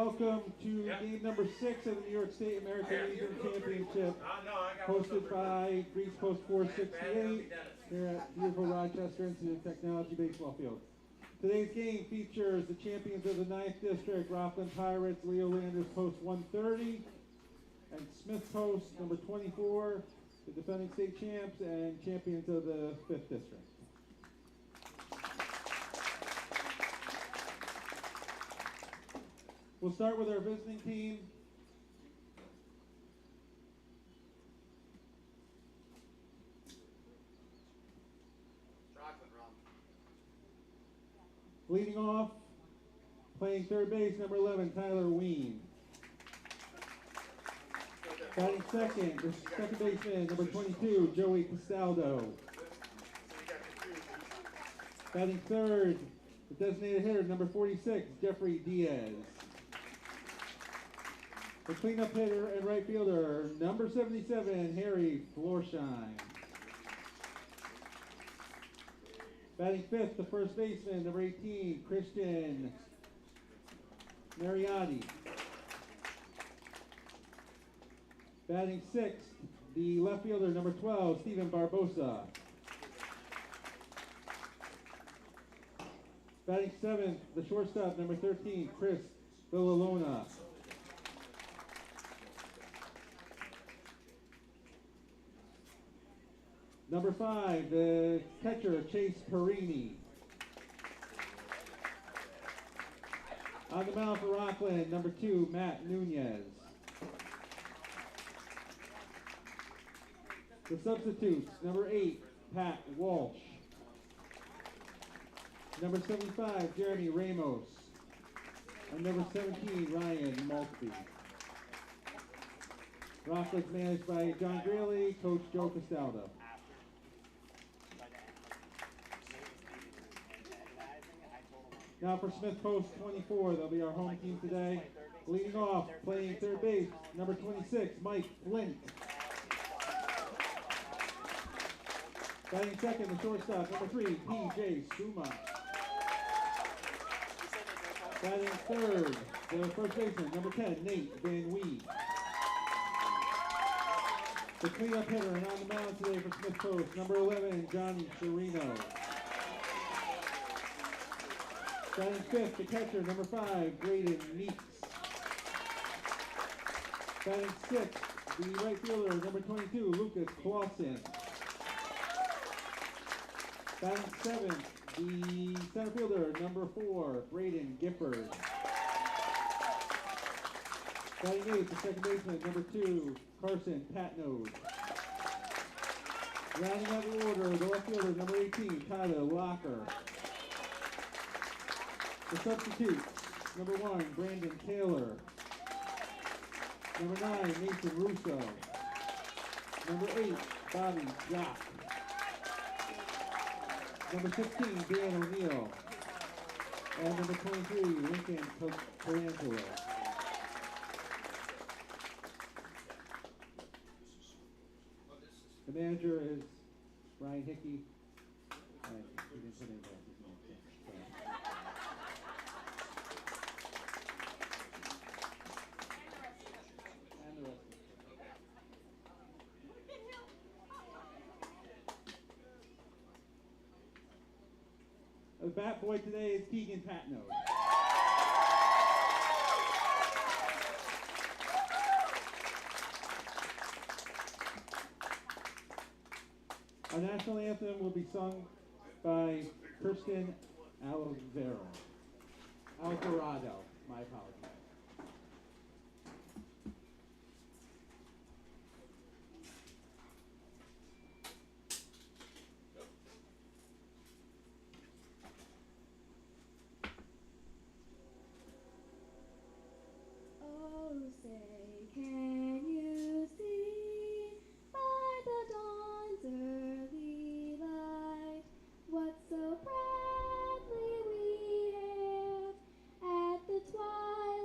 Welcome to game number 6 of the New York State American Legion Championship, hosted by Greece Post 468 here at beautiful Rochester Institute of Technology baseball field. Today's game features the champions of the 9th District, Rockland Pirates, Leo Landers Post 130, and Smith Post number 24, the defending state champs and champions of the 5th District. We'll start with our visiting team. Leading off, playing third base, number 11, Tyler Ween. Batting second, the second baseman, number 22, Joey Castaldo. Batting third, the designated hitter, number 46, Jeffrey Diaz. The cleanup hitter and right fielder, number 77, Harry Florsheim. Batting fifth, the first baseman, number 18, Christian Mariotti. Batting sixth, the left fielder, number 12, Steven Barbosa. Batting seventh, the shortstop, number 13, Chris Villalona. Number 5, the catcher, Chase Perini. On the mound for Rockland, number 2, Matt Nunez. The substitutes, number 8, Pat Walsh. Number 75, Jeremy Ramos. And number 17, Ryan Maltby. Rockland's managed by John Greeley, Coach Joe Castaldo. Now for Smith Post 24, they'll be our home team today. Leading off, playing third base, number 26, Mike Flint. Batting second, the shortstop, number 3, P.J. Suma. Batting third, the first baseman, number 10, Nate Van Wee. The cleanup hitter and on the mound today for Smith Post, number 11, Johnny Chirino. Batting fifth, the catcher, number 5, Braden Meeks. Batting sixth, the right fielder, number 22, Lucas Clausen. Batting seventh, the center fielder, number 4, Braden Gifford. Batting eighth, the second baseman, number 2, Carson Patnode. Rounding out the order, the left fielder, number 18, Tyler Locker. The substitutes, number 1, Brandon Taylor. Number 9, Nathan Russo. Number 8, Bobby Jock. Number 16, Dan O'Neill. And number 23, Lincoln Colangelo. The manager is Brian Hickey. He didn't put in his name. The bat boy today is Keegan Patnode. Our national anthem will be sung by Kirsten Alvarado, my apologies. Say, can you see by the dawn's early light what so proudly we hailed at the twilight?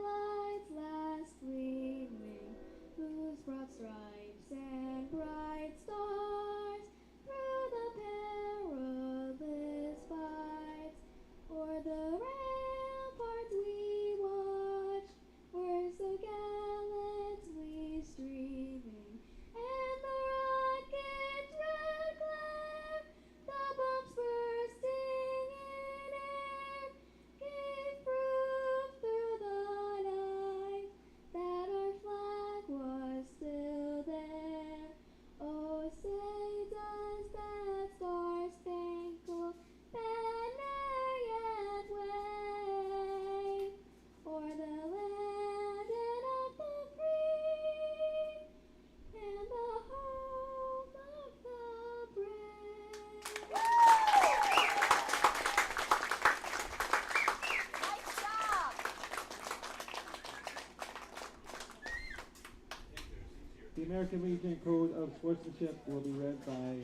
American Legion Code of Sportsmanship will be read by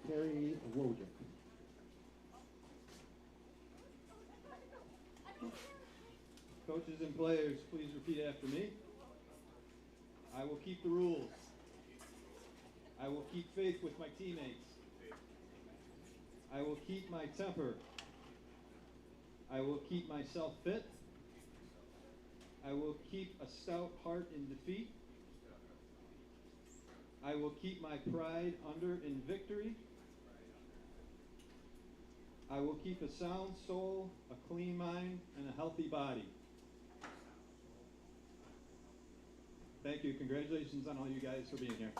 Terry Wojcik. Coaches and players, please repeat after me. I will keep the rules. I will keep faith with my teammates. I will keep my temper. I will keep myself fit. I will keep a stout heart in defeat. I will keep my pride under in victory. I will keep a sound soul, a clean mind, and a healthy body. Thank you. Congratulations on all you guys for being here.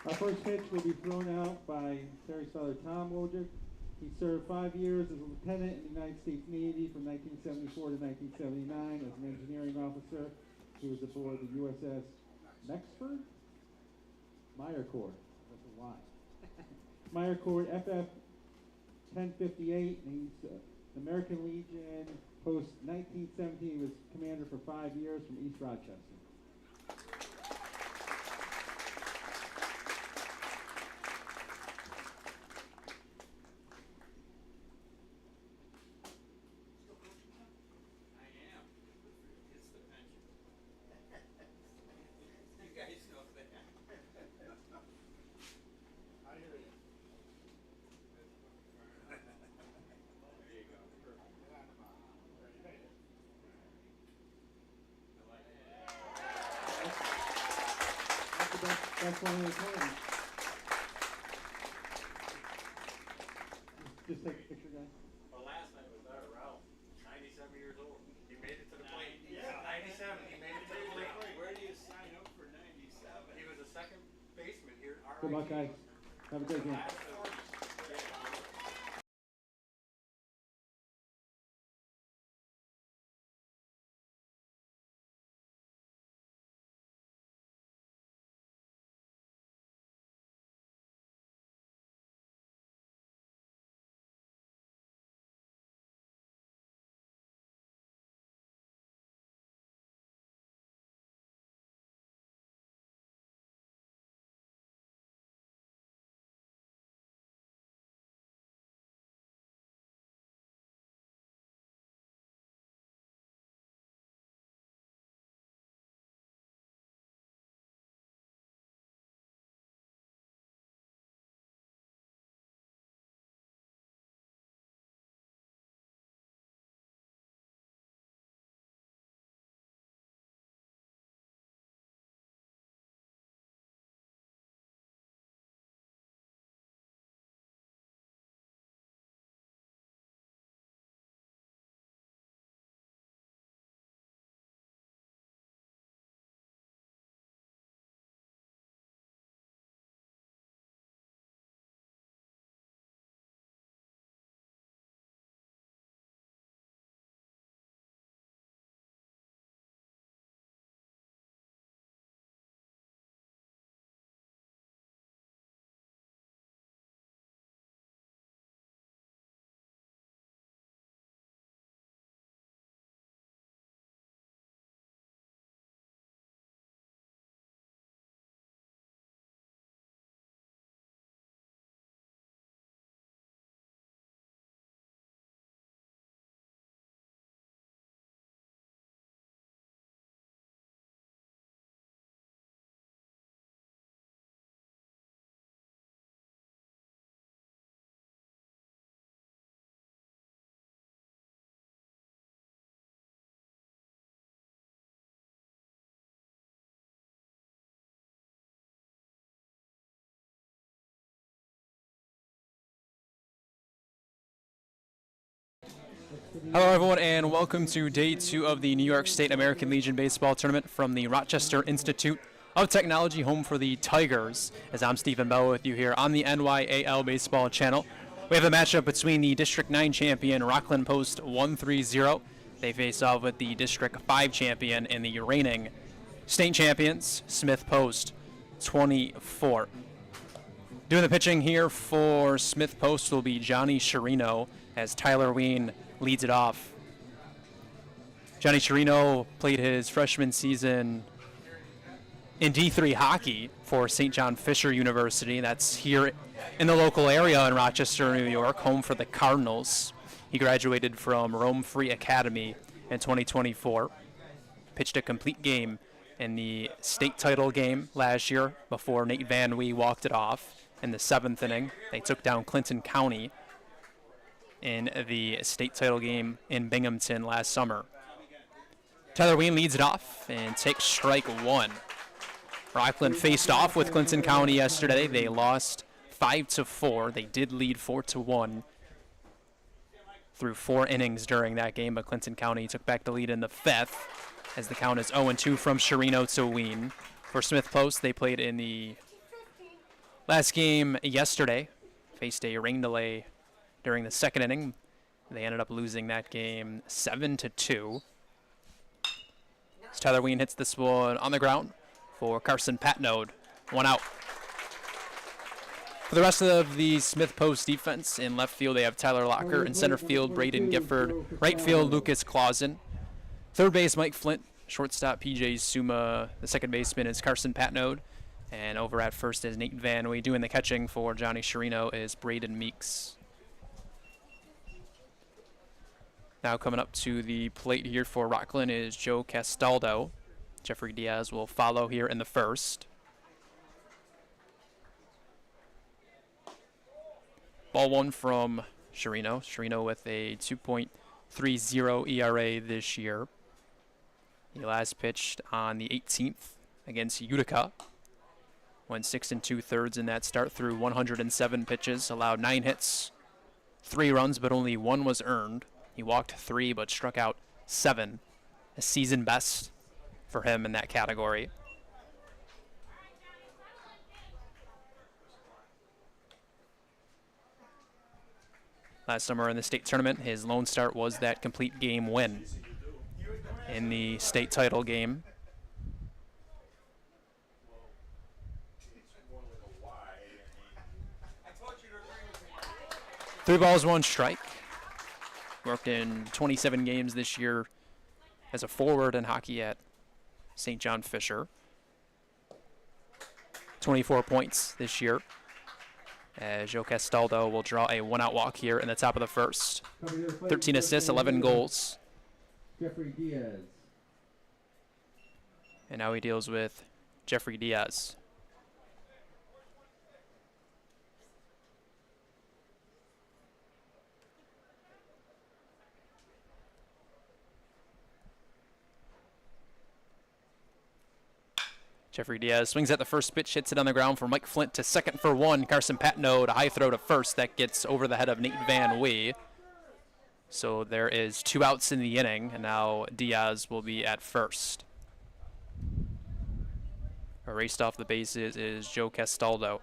Our first pitch will be thrown out by Terry's father, Tom Wojcik. He served 5 years as a lieutenant in the United States Navy from 1974 to 1979 as an engineering officer. He was aboard the USS Mexford? Meyercord. That's a Y. Meyercord FF 1058. And he's American Legion post 1917. He was commander for 5 years from East Rochester. That's one of the times. Just take a picture, guys. Well, last night was our Ralph, 97 years old. He made it to the plate. Yeah, 97. He made it to the plate. Where do you sign up for 97? He was a second baseman here. Good luck, guys. Have a great game. Hello everyone and welcome to day 2 of the New York State American Legion Baseball Tournament from the Rochester Institute of Technology, home for the Tigers. As I'm Stephen Bell with you here on the NYAL Baseball Channel. We have a matchup between the District 9 champion Rockland Post 130. They face off with the District 5 champion and the reigning state champions Smith Post 24. Doing the pitching here for Smith Post will be Johnny Sherino as Tyler Ween leads it off. Johnny Chirino played his freshman season in D3 hockey for St. John Fisher University. That's here in the local area in Rochester, New York, home for the Cardinals. He graduated from Rome Free Academy in 2024. Pitched a complete game in the state title game last year before Nate Van Wee walked it off in the 7th inning. They took down Clinton County in the state title game in Binghamton last summer. Tyler Ween leads it off and takes strike one. Rockland faced off with Clinton County yesterday. They lost 5-4. They did lead 4-1 through 4 innings during that game, but Clinton County took back the lead in the 5th as the count is 0-2 from Chirino to Ween. For Smith Post, they played in the last game yesterday, faced a rain delay during the 2nd inning. They ended up losing that game 7-2. As Tyler Ween hits this one on the ground for Carson Patnode, 1 out. For the rest of the Smith Post defense, in left field they have Tyler Locker, in center field Braden Gifford, right field Lucas Clausen, third base Mike Flint, shortstop PJ Suma, the second baseman is Carson Patnode, and over at first is Nate Van Wee. Doing the catching for Johnny Chirino is Braden Meeks. Now coming up to the plate here for Rockland is Joe Castaldo. Jeffrey Diaz will follow here in the first. Ball one from Chirino. Chirino with a 2.30 ERA this year. He last pitched on the 18th against Utica. Went 6 2/3 in that start through 107 pitches. Allowed 9 hits, 3 runs, but only 1 was earned. He walked 3 but struck out 7. A season best for him in that category. Last summer in the state tournament, his lone start was that complete game win in the state title game. 3 balls, 1 strike. Worked in 27 games this year as a forward in hockey at St. John Fisher. 24 points this year. As Joe Castaldo will draw a 1-out walk here in the top of the first. 13 assists, 11 goals. Jeffrey Diaz. And now he deals with Jeffrey Diaz. Jeffrey Diaz swings at the first pitch, hits it on the ground for Mike Flint to second for 1. Carson Patnode, a high throw to first that gets over the head of Nate Van Wee. So there is 2 outs in the inning, and now Diaz will be at first. Erased off the bases is Joe Castaldo.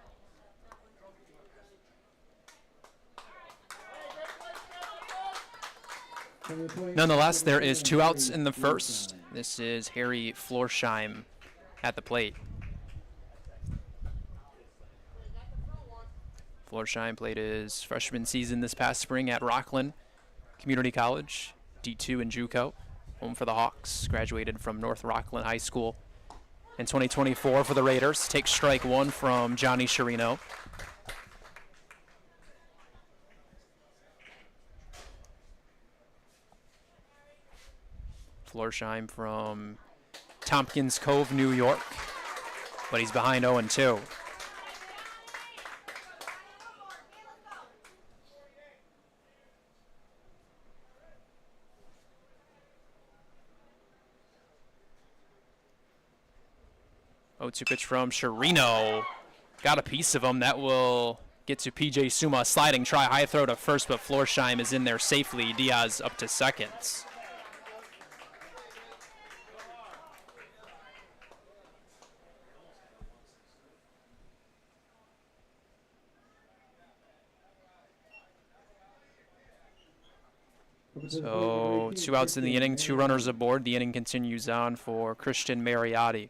Nonetheless, there is 2 outs in the first. This is Harry Florsheim at the plate. Florsheim played his freshman season this past spring at Rockland Community College, D2 in JUCO, home for the Hawks. Graduated from North Rockland High School in 2024 for the Raiders. Takes strike 1 from Johnny Chirino. Florsheim from Tompkins Cove, New York, but he's behind 0-2. Oh, 2 pitch from Chirino. Got a piece of him. That will get to PJ Suma. Sliding try, high throw to first, but Florsheim is in there safely. Diaz up to second. So 2 outs in the inning, 2 runners aboard. The inning continues on for Christian Mariotti.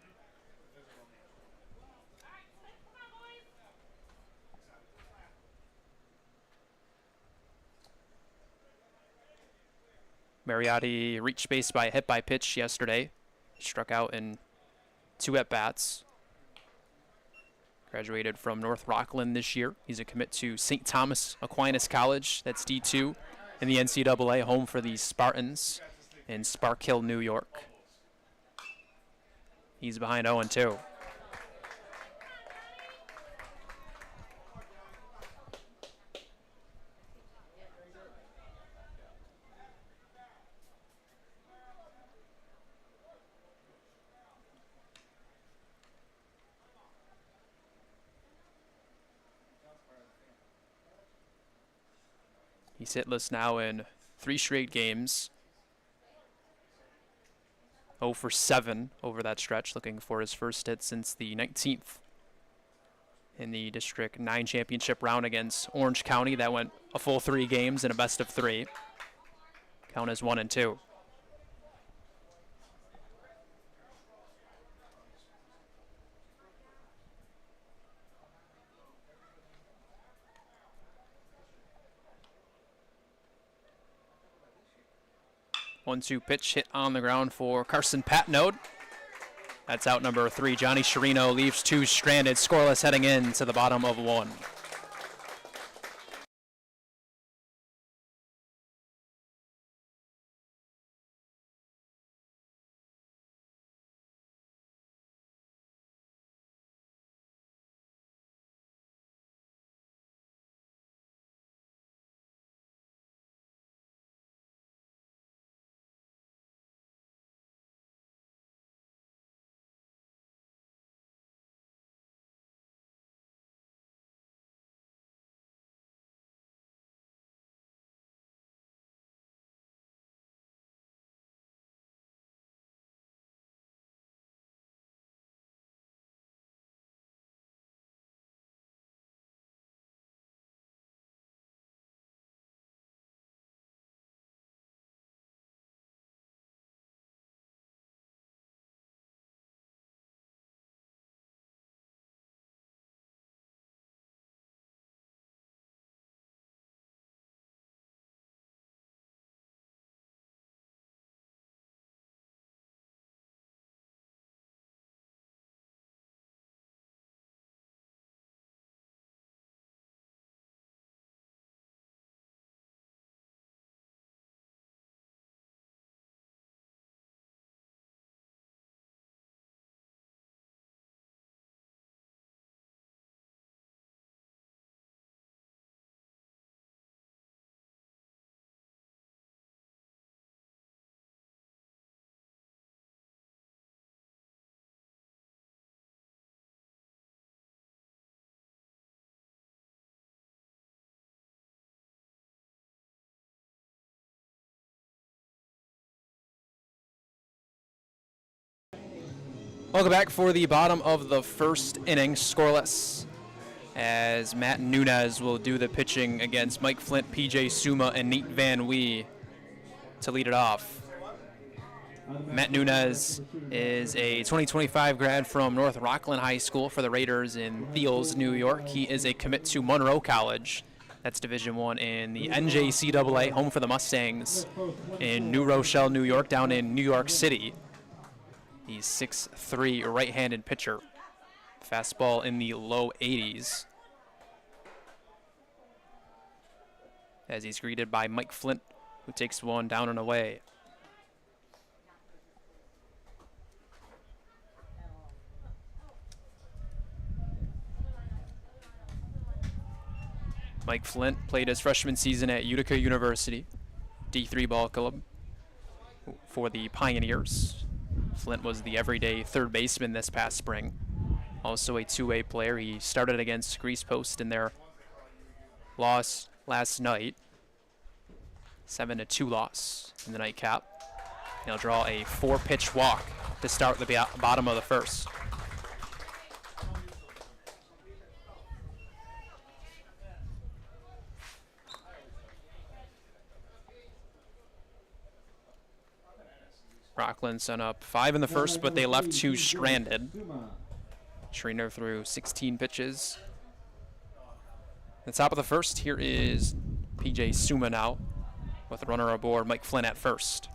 Mariotti reached base by a hit by pitch yesterday. Struck out in 2 at-bats. Graduated from North Rockland this year. He's a commit to St. Thomas Aquinas College. That's D2 in the NCAA, home for the Spartans in Spark Hill, New York. He's behind 0-2. He's hitless now in 3 straight games. 0 for 7 over that stretch, looking for his first hit since the 19th in the District 9 championship round against Orange County. That went a full 3 games and a best of 3. Count as 1-2. 1-2 pitch hit on the ground for Carson Patnode. That's out number 3. Johnny Chirino leaves 2 stranded, scoreless heading in to the bottom of 1. Welcome back for the bottom of the first inning, scoreless, as Matt Nunez will do the pitching against Mike Flint, PJ Suma, and Nate Van Wee to lead it off. Matt Nunez is a 2025 grad from North Rockland High School for the Raiders in Thiels, New York. He is a commit to Monroe College. That's Division I in the NJCAA, home for the Mustangs in New Rochelle, New York, down in New York City. He's 6'3", right-handed pitcher. Fastball in the low 80s. As he's greeted by Mike Flint, who takes one down and away. Mike Flint played his freshman season at Utica University, D3 ball club for the Pioneers. Flint was the everyday third baseman this past spring. Also a two-way player. He started against Grease Post in their loss last night. 7-2 loss in the nightcap. He'll draw a 4-pitch walk to start the bottom of the first. Rockland sent up 5 in the first, but they left 2 stranded. Schreiner threw 16 pitches. At the top of the first, here is PJ Suma now. with a runner aboard, Mike Flynn at first.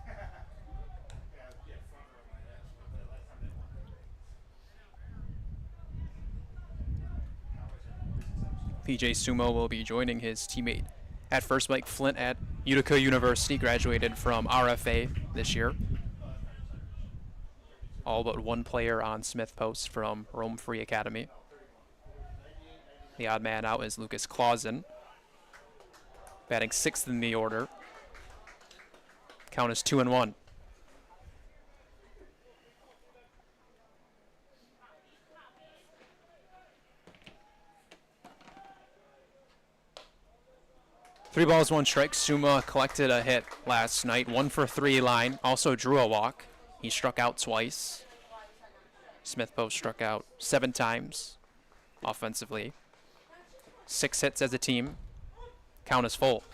PJ Sumo will be joining his teammate at first, Mike Flint at Utica University, graduated from RFA this year. All but one player on Smith Post from Rome Free Academy. The odd man out is Lucas Clausen, batting 6th in the order. Count is 2-1. Three balls, one strike. Suma collected a hit last night. 1 for 3 line. Also drew a walk. He struck out twice. Smith Post struck out 7 times offensively. 6 hits as a team. Count is full.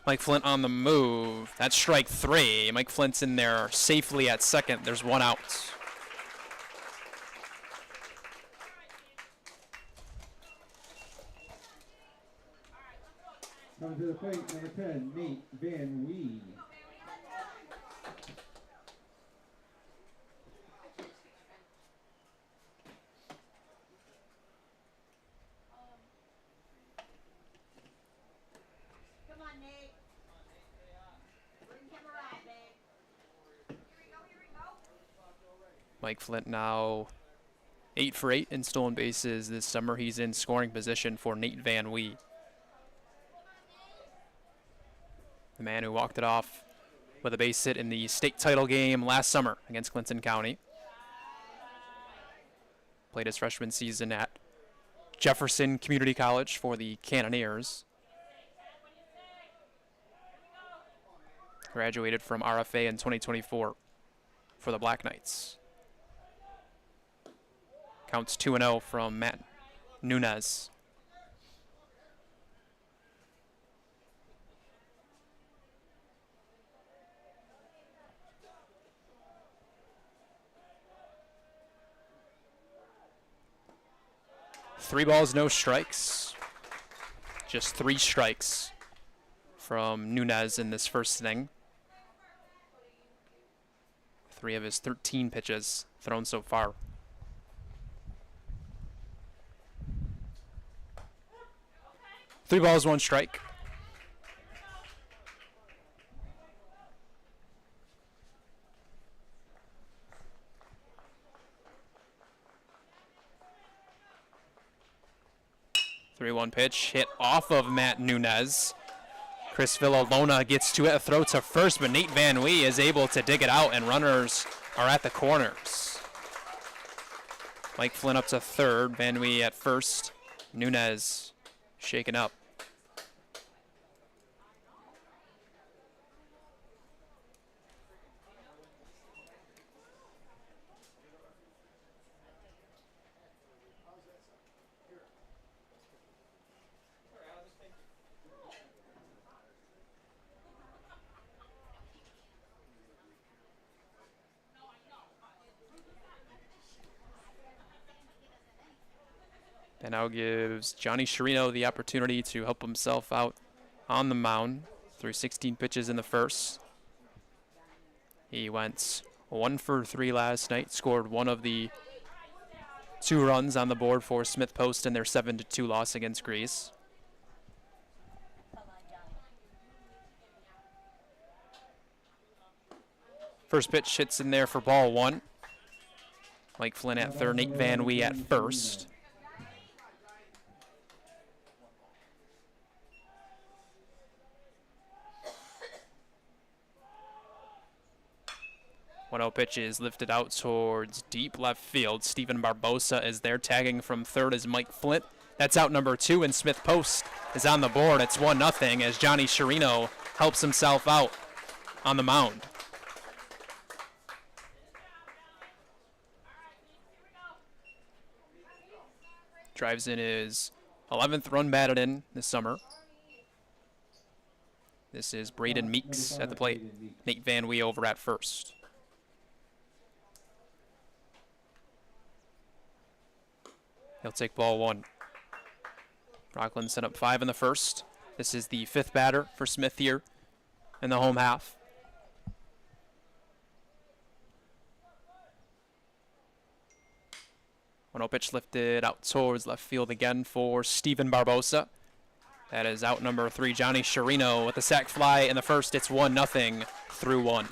Mike Flint on the move. That's strike 3. Mike Flint's in there safely at second. There's 1 out. Coming to the plate, number 10, Nate Van Wee. Come on, Nate. Bring him around, Nate. Here we go. Mike Flint now 8 for 8 in stolen bases this summer. He's in scoring position for Nate Van Wee, the man who walked it off with a base hit in the state title game last summer against Clinton County. Played his freshman season at Jefferson Community College for the Cannoneers. Graduated from RFA in 2024 for the Black Knights. Counts 2-0 from Matt Nunez. Three balls, no strikes. Just 3 strikes from Nunez in this first inning. 3 of his 13 pitches thrown so far. Three balls, 1 strike. Three-one pitch hit off of Matt Nunez. Chris Villalona gets to it, a throw to first, but Nate Van Wee is able to dig it out, and runners are at the corners. Mike Flynn up to third, Van Wee at first. Nunez shaken up. That now gives Johnny Chirino the opportunity to help himself out on the mound through 16 pitches in the first. He went 1 for 3 last night, scored 1 of the 2 runs on the board for Smith Post in their 7-2 loss against Greece. First pitch hits in there for ball 1. Mike Flynn at third, Nate Van Wee at first. 1-0 pitch is lifted out towards deep left field. Stephen Barbosa is there, tagging from third is Mike Flint. That's out number 2, and Smith Post is on the board. It's 1-0 as Johnny Chirino helps himself out on the mound. Drives in his 11th run batted in this summer. This is Braden Meeks at the plate. Nate Van Wee over at first. He'll take ball one. Rockland set up 5 in the first. This is the 5th batter for Smith here in the home half. 1-0 pitch lifted out towards left field again for Steven Barbosa. That is out number 3, Johnny Chirino with a sac fly in the first. It's 1-0 through 1.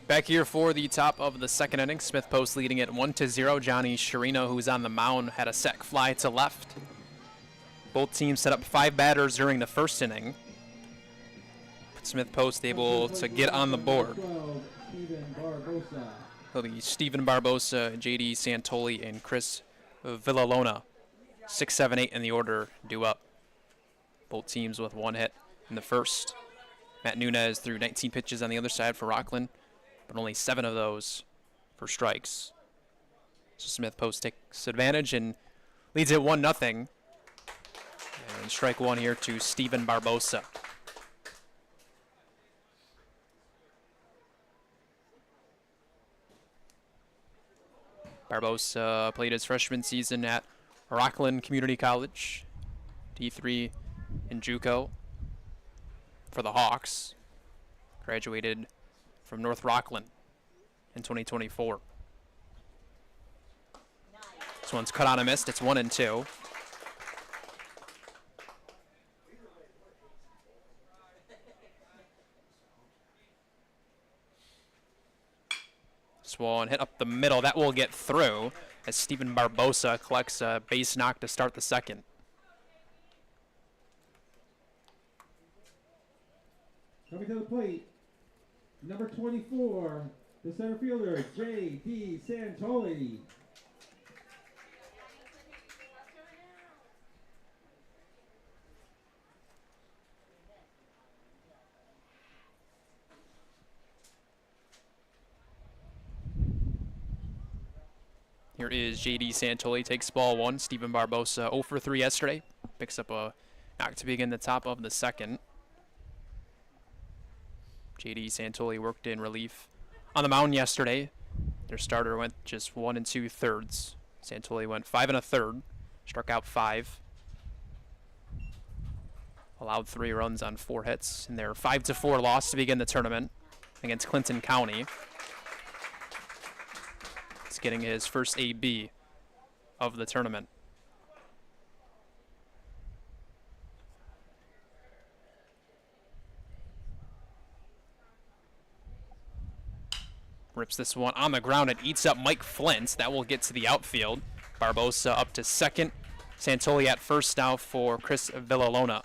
Back here for the top of the second inning, Smith Post leading it 1-0. Johnny Chirino, who's on the mound, had a sac fly to left. Both teams set up 5 batters during the first inning. Smith Post able to get on the board. It'll be Steven Barbosa, J.D. Santoli, and Chris Villalona. 6, 7, 8 in the order due up. Both teams with 1 hit in the first. Matt Nunez threw 19 pitches on the other side for Rockland, but only 7 of those for strikes. So Smith Post takes advantage and leads it 1-0. And strike 1 here to Steven Barbosa. Barbosa played his freshman season at Rockland Community College, D3 in JUCO for the Hawks. Graduated from North Rockland in 2024. This one's cut on a missed. It's 1-2. This one hit up the middle. That will get through as Steven Barbosa collects a base knock to start the second. Coming to the plate, number 24, the center fielder, J.D. Santoli. Here is J.D. Santoli, takes ball 1. Steven Barbosa 0 for 3 yesterday. Picks up a knock to begin the top of the second. J.D. Santoli worked in relief on the mound yesterday. Their starter went just 1 2/3. Santoli went 5 1/3, struck out 5. Allowed 3 runs on 4 hits in their 5-4 loss to begin the tournament against Clinton County. He's getting his first AB of the tournament. rips this one on the ground and eats up Mike Flint. That will get to the outfield. Barbosa up to second. Santoli at first now for Chris Villalona.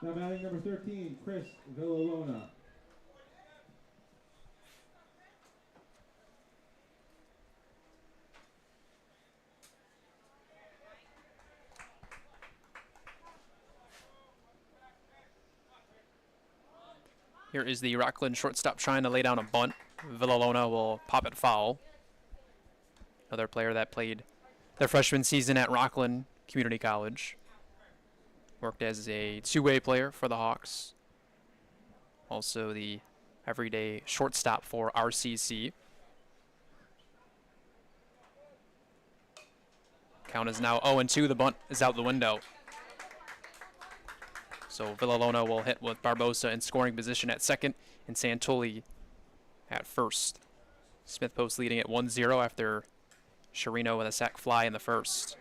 Now batting number 13, Chris Villalona. Here is the Rockland shortstop trying to lay down a bunt. Villalona will pop it foul. Another player that played their freshman season at Rockland Community College. Worked as a two-way player for the Hawks. Also the everyday shortstop for RCC. Count is now 0-2. The bunt is out the window. So Villalona will hit with Barbosa in scoring position at second and Santoli at first. Smith Post leading at 1-0 after Chirino with a sac fly in the first.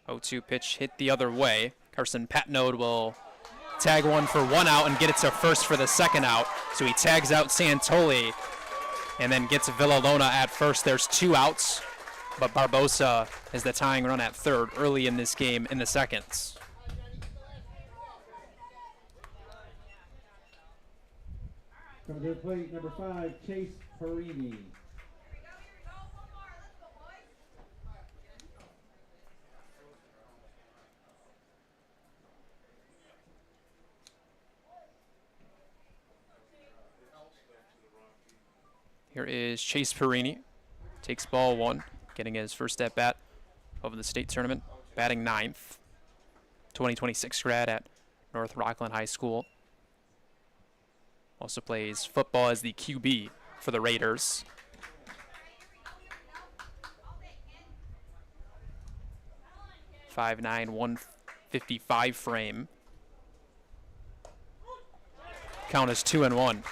Oh, 2 pitch hit the other way. Carson Patnode will tag one for 1 out and get it to first for the 2nd out. So he tags out Santoli and then gets Villalona at first. There's 2 outs, but Barbosa is the tying run at third early in this game in the seconds. Coming to the plate, number 5, Chase Perini. Here is Chase Perini. Takes ball 1, getting his first at bat of the state tournament, batting 9th. 2026 grad at North Rockland High School. Also plays football as the QB for the Raiders. .59", 155 frame. Count is 2-1.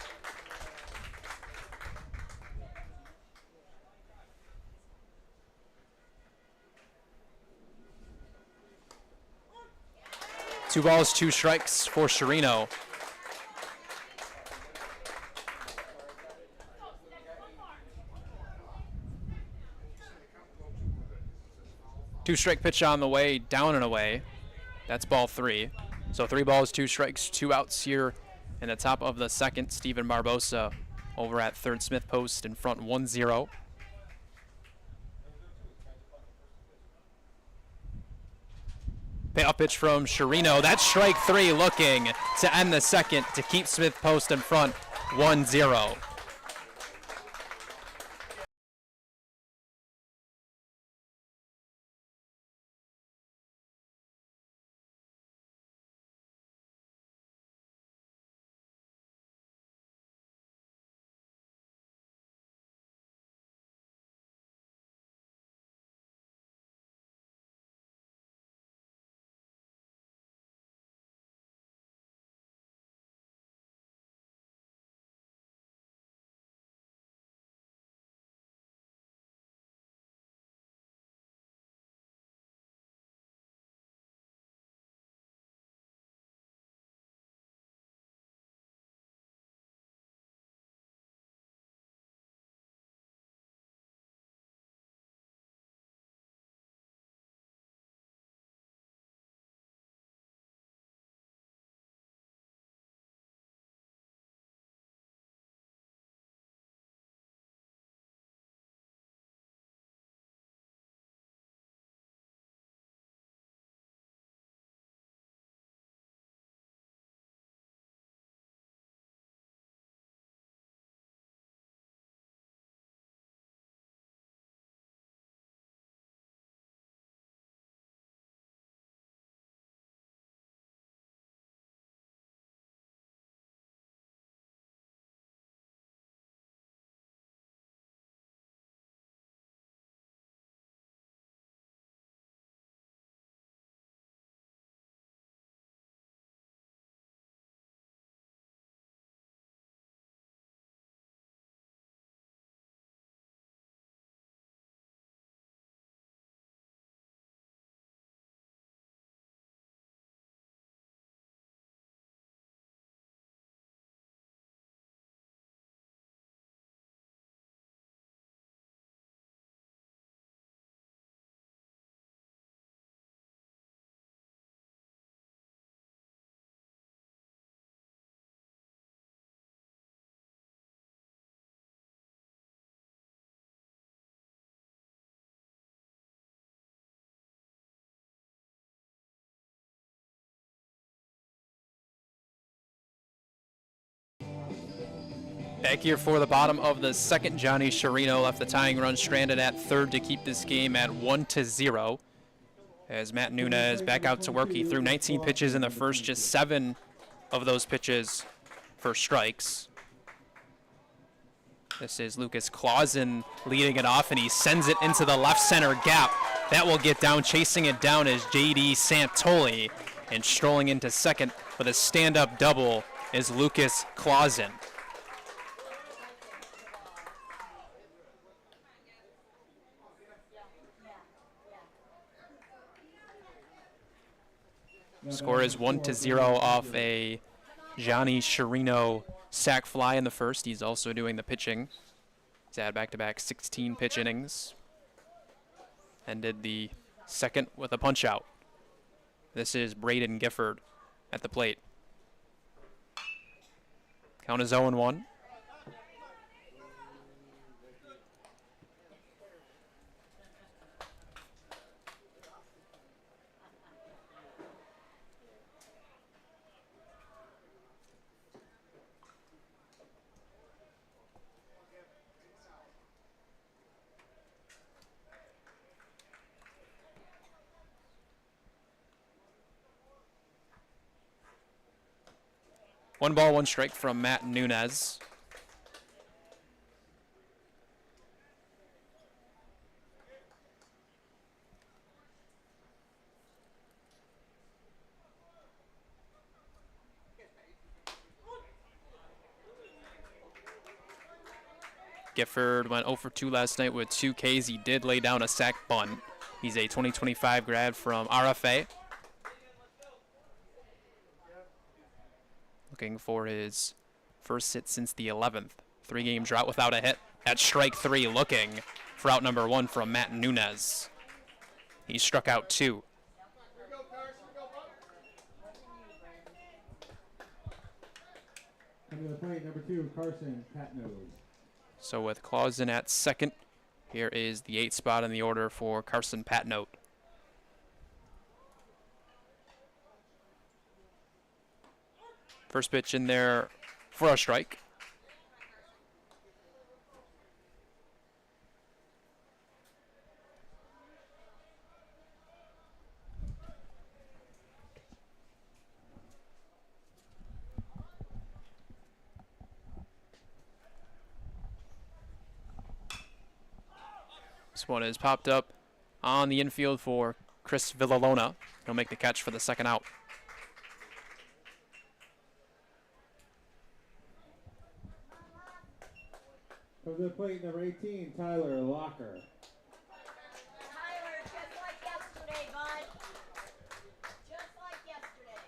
Two balls, 2 strikes for Chirino. Two-strike pitch on the way, down and away. That's ball 3. So 3 balls, 2 strikes, 2 outs here in the top of the second. Steven Barbosa over at third. Smith Post in front 1-0. Payoff pitch from Chirino. That's strike 3 looking to end the second to keep Smith Post in front 1-0. Back here for the bottom of the second, Johnny Chirino left the tying run stranded at third to keep this game at 1-0. As Matt Nunez back out to work, he threw 19 pitches in the first, just 7 of those pitches for strikes. This is Lucas Clausen leading it off, and he sends it into the left center gap. That will get down. Chasing it down is J.D. Santoli, and strolling into second with a stand-up double is Lucas Clausen. Score is 1-0 off a Johnny Chirino sac fly in the first. He's also doing the pitching. He's had back-to-back 16 pitch innings. Ended the second with a punch-out. This is Braden Gifford at the plate. Count is 0-1. One ball, one strike from Matt Nunez. Gifford went 0 for 2 last night with 2 Ks. He did lay down a sac bunt. He's a 2025 grad from RFA. Looking for his first hit since the 11th. 3-game drought without a hit. At strike 3, looking for out number 1 from Matt Nunez. He struck out 2. Coming to the plate, number 2, Carson Patnose. So with Clausen at second, here is the 8th spot in the order for Carson Patnote. First pitch in there for a strike. This one is popped up on the infield for Chris Villalona. He'll make the catch for the second out. Come to the plate, number 18, Tyler Locker. Tyler, just like yesterday, bud. Just like yesterday.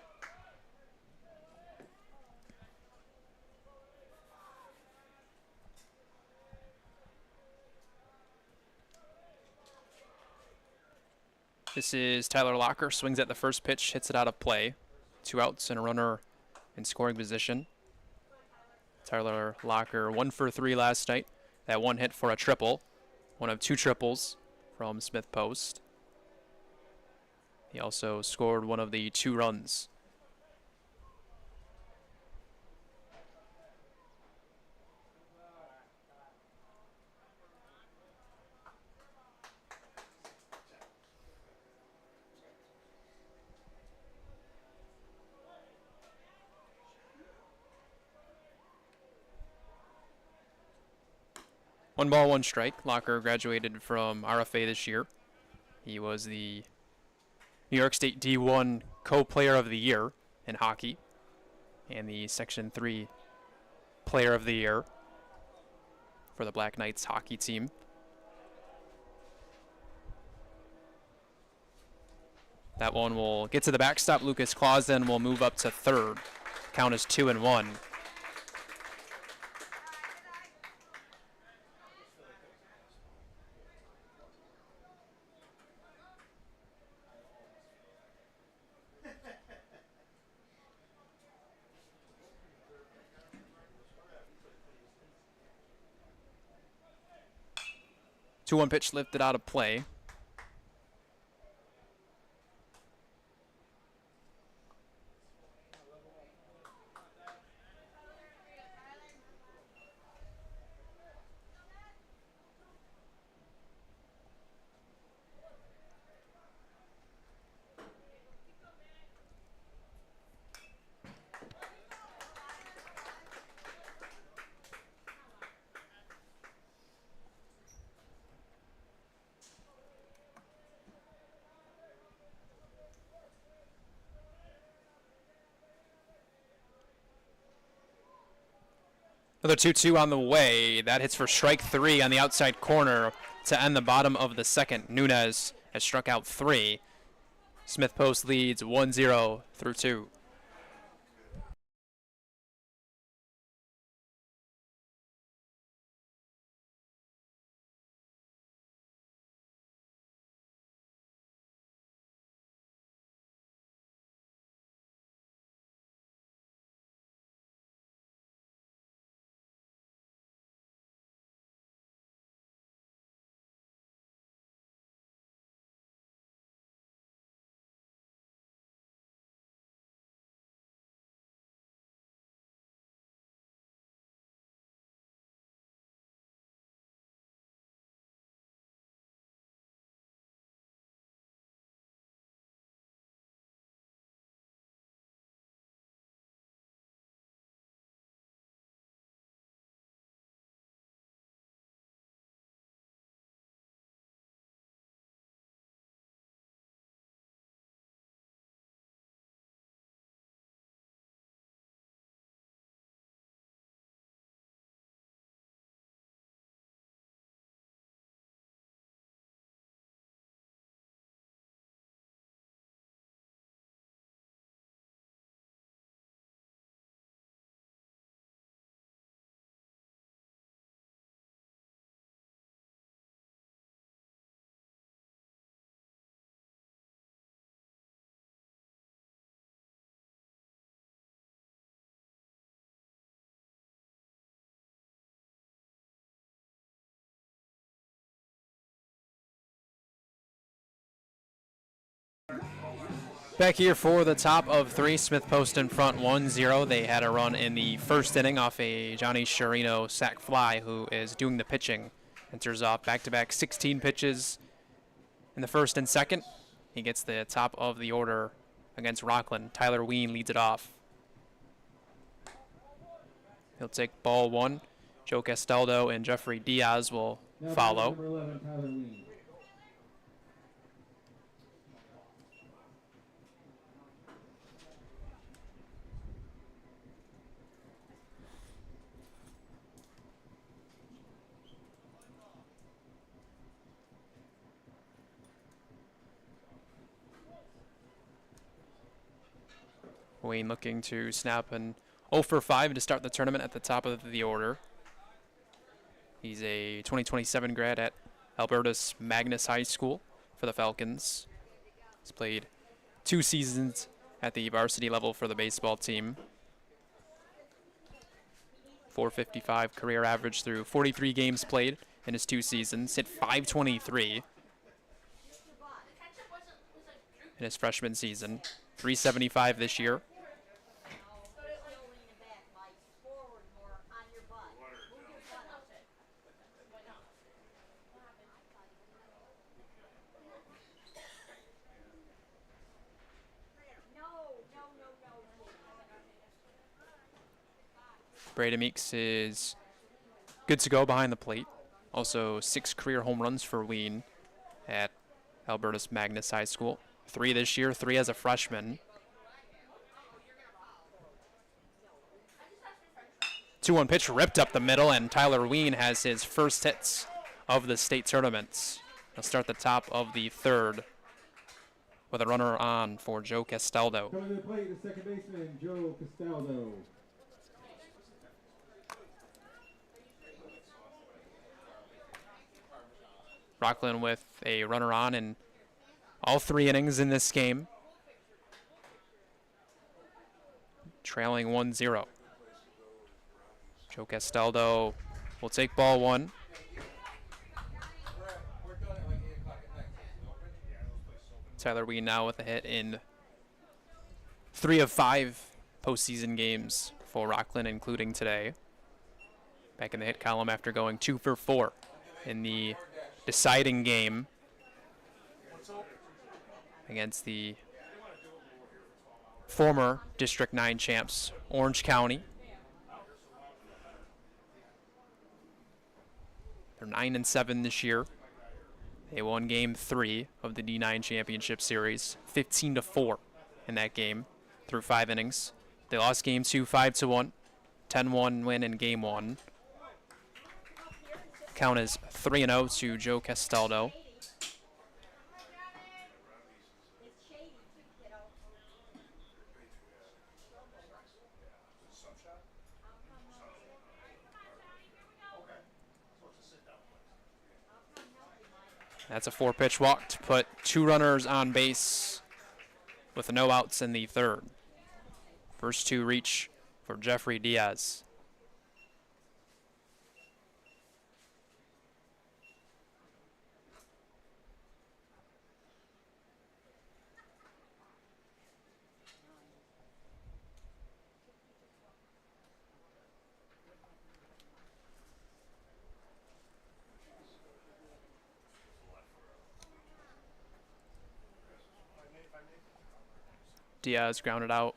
This is Tyler Locker, swings at the first pitch, hits it out of play. 2 outs and a runner in scoring position. Tyler Locker 1 for 3 last night. That one hit for a triple. One of 2 triples from Smith Post. He also scored one of the 2 runs. One ball, one strike. Locker graduated from RFA this year. He was the New York State D1 Co-Player of the Year in hockey and the Section 3 Player of the Year for the Black Knights hockey team. That one will get to the backstop. Lucas Clausen will move up to third. Count is 2-1. Two-one pitch lifted out of play. Another 2-2 on the way. That hits for strike 3 on the outside corner to end the bottom of the second. Nunez has struck out 3. Smith Post leads 1-0 through 2. Back here for the top of 3, Smith Post in front 1-0. They had a run in the first inning off a Johnny Sciarrino sac fly, who is doing the pitching. Enters off back-to-back 16 pitches in the first and second. He gets the top of the order against Rockland. Tyler Ween leads it off. He'll take ball 1. Joe Castaldo and Jeffrey Diaz will follow. Number 11, Tyler Ween. Wayne looking to snap an 0 for 5 to start the tournament at the top of the order. He's a 2027 grad at Alberta's Magnus High School for the Falcons. He's played 2 seasons at the varsity level for the baseball team. .455 career average through 43 games played in his 2 seasons. Hit .523 in his freshman season. .375 this year. Brady Meeks is good to go behind the plate. Also 6 career home runs for Ween at Alberta's Magnus High School. 3 this year, 3 as a freshman. 2-1 pitch ripped up the middle, and Tyler Ween has his first hits of the state tournaments. He'll start the top of the 3rd with a runner on for Joe Castaldo. Coming to the plate, the second baseman, Joe Castaldo. Rockland with a runner on in all 3 innings in this game. Trailing 1-0. Joe Castaldo will take ball 1. Tyler Ween now with a hit in 3 of 5 postseason games for Rockland, including today. Back in the hit column after going 2 for 4 in the deciding game against the former District 9 champs, Orange County. They're 9-7 this year. They won game 3 of the D9 championship series, 15-4 in that game through 5 innings. They lost game 2, 5-1. 10-1 win in game 1. Count is 3-0 to Joe Castaldo. It's shady too, kiddo. That's a 4-pitch walk to put 2 runners on base with no outs in the 3rd. First 2 reach for Jeffrey Diaz. Diaz grounded out,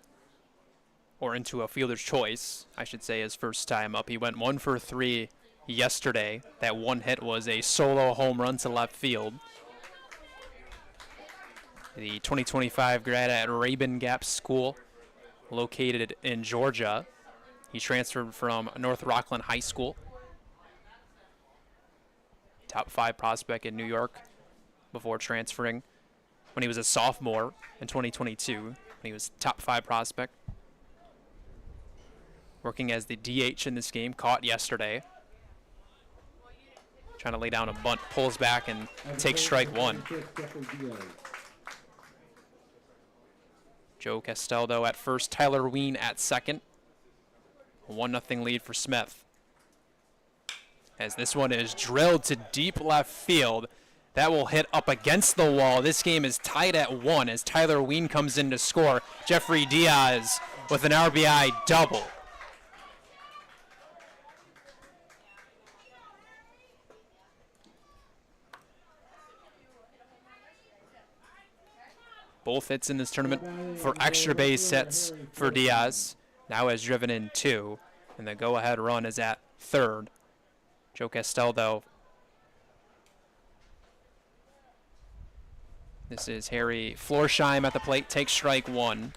or into a fielder's choice, I should say, his first time up. He went 1 for 3 yesterday. That one hit was a solo home run to left field. The 2025 grad at Rabun Gap School, located in Georgia. He transferred from North Rockland High School. Top 5 prospect in New York before transferring when he was a sophomore in 2022. When he was top 5 prospect. Working as the DH in this game, caught yesterday. Trying to lay down a bunt, pulls back and takes strike 1. Joe Castaldo at first, Tyler Ween at second. A 1-0 lead for Smith. As this one is drilled to deep left field. That will hit up against the wall. This game is tied at 1 as Tyler Ween comes in to score. Jeffrey Diaz with an RBI double. Both hits in this tournament for extra base hits for Diaz. Now has driven in 2, and the go-ahead run is at 3rd. Joe Castaldo. This is Harry Florsheim at the plate, takes strike 1.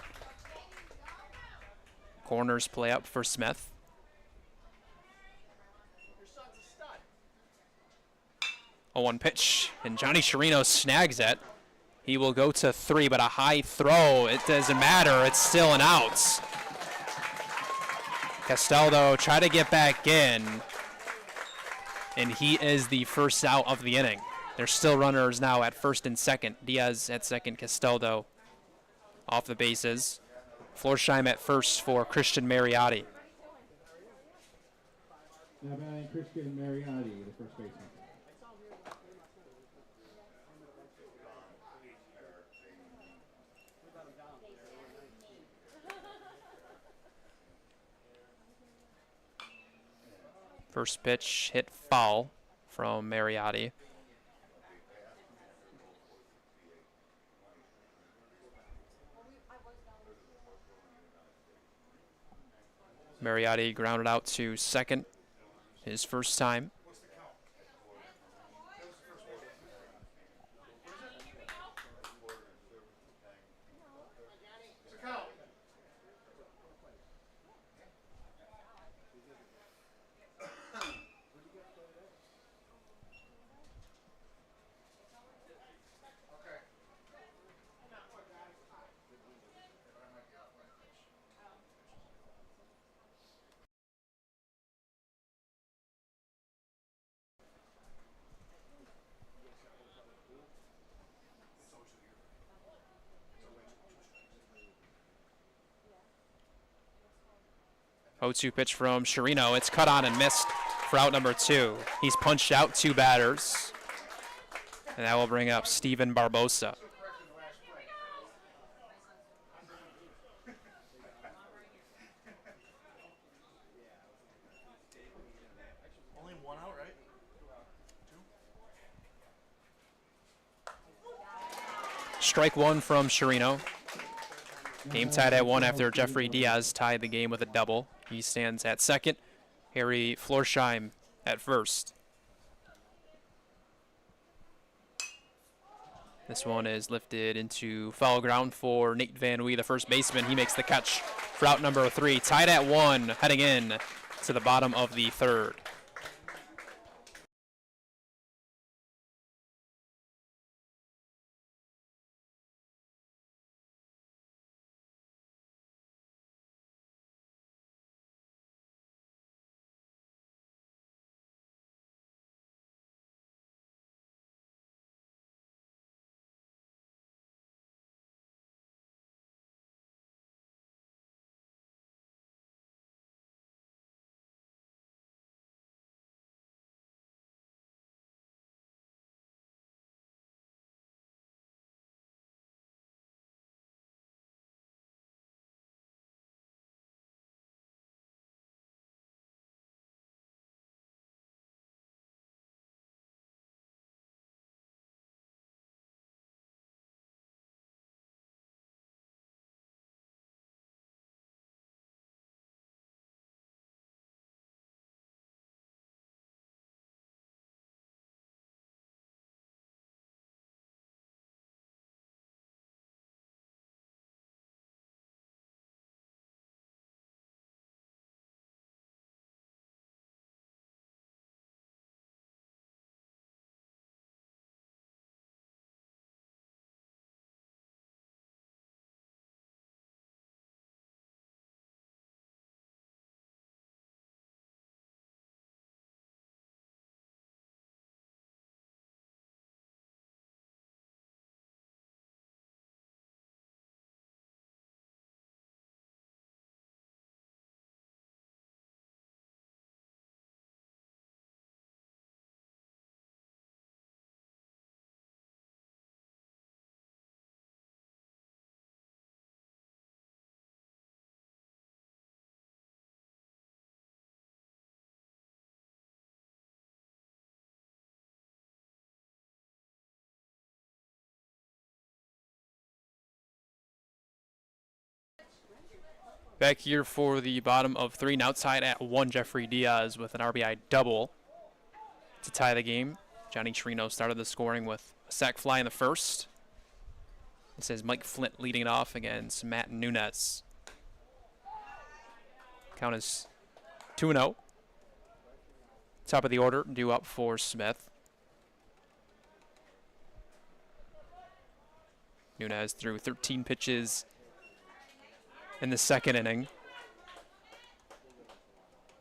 Corners play up for Smith. A 1 pitch, and Johnny Chirino snags it. He will go to 3, but a high throw. It doesn't matter. It's still an out. Castaldo try to get back in, and he is the first out of the inning. There's still runners now at first and second. Diaz at second, Castaldo off the bases. Florsheim at first for Christian Mariotti. Now batting Christian Mariotti, the first baseman. First pitch hit foul from Mariotti. Mariotti grounded out to second, his first time. O2 pitch from Chirino. It's cut on and missed for out number 2. He's punched out 2 batters. And that will bring up Steven Barbosa. Only 1 out, right? 2? Strike 1 from Chirino. Game tied at 1 after Jeffrey Diaz tied the game with a double. He stands at second. Harry Florsheim at first. This one is lifted into foul ground for Nate Van Wee, the first baseman. He makes the catch for out number 3. Tied at 1, heading in to the bottom of the 3rd. Back here for the bottom of 3, now tied at 1, Jeffrey Diaz with an RBI double to tie the game. Johnny Trino started the scoring with a sac fly in the first. It says Mike Flint leading it off against Matt Nunez. Count is 2-0. Top of the order, due up for Smith. Nunez threw 13 pitches in the second inning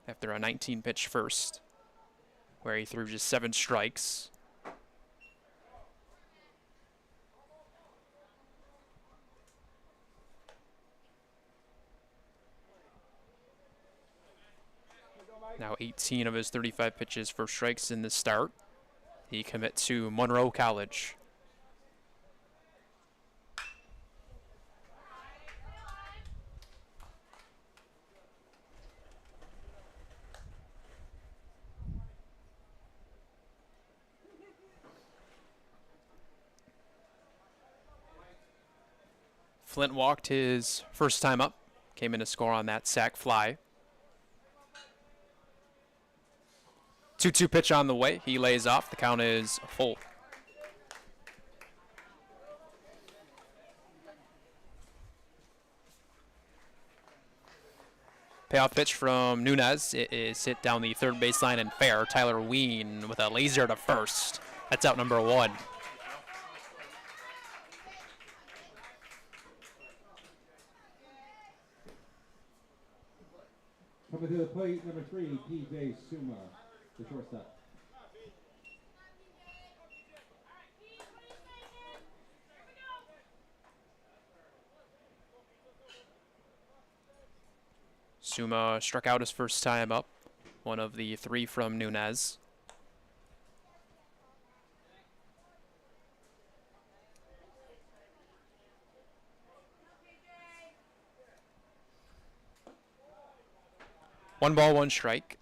after a 19-pitch first, where he threw just 7 strikes. Now 18 of his 35 pitches for strikes in the start. He commit to Monroe College. Flint walked his first time up, came in to score on that sac fly. 2-2 pitch on the way. He lays off. The count is full. Payoff pitch from Nunez. It is hit down the third baseline and fair. Tyler Ween with a laser to first. That's out number 1. Coming to the plate, number 3, P.J. Suma, the shortstop. Suma struck out his first time up, one of the 3 from Nunez. One ball, one strike.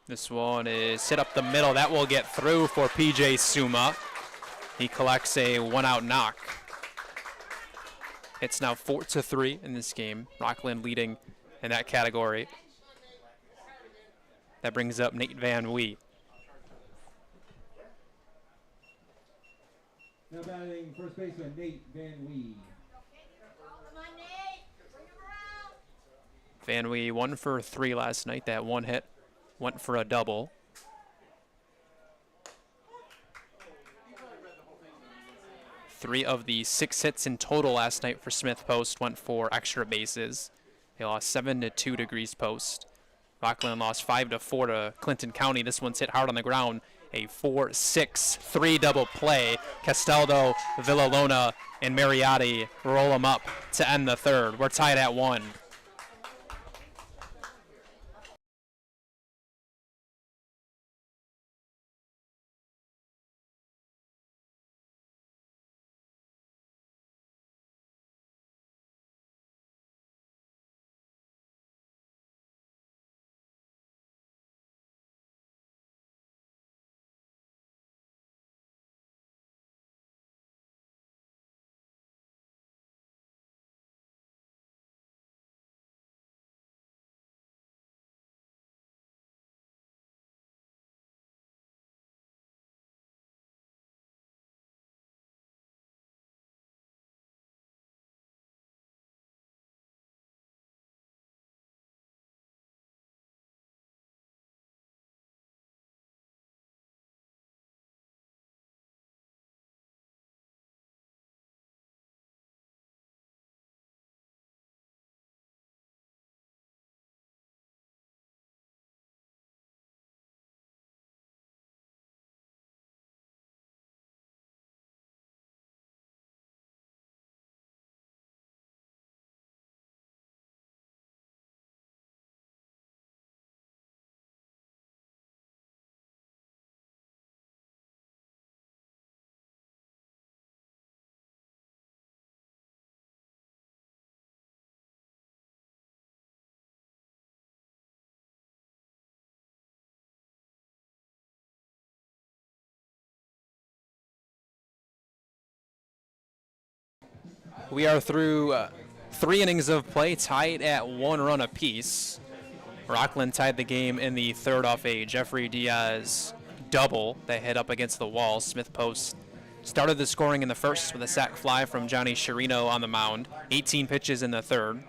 This one is hit up the middle. That will get through for PJ Suma. He collects a 1-out knock. It's now 4-3 in this game. Rockland leading in that category. That brings up Nate Van Wee. Now batting first baseman Nate Van Wee. Come on, Nate. Bring him around. Van Wee 1 for 3 last night. That one hit went for a double. 3 of the 6 hits in total last night for Smith Post went for extra bases. They lost 7-2 to Grease Post. Rockland lost 5-4 to Clinton County. This one's hit hard on the ground. A 4-6-3 double play. Castaldo, Villalona, and Mariotti roll them up to end the third. We're tied at 1. We are through 3 innings of play, tied at 1 run apiece. Rockland tied the game in the third off a Jeffrey Diaz double that hit up against the wall. Smith Post started the scoring in the first with a sac fly from Johnny Chirino on the mound. 18 pitches in the third.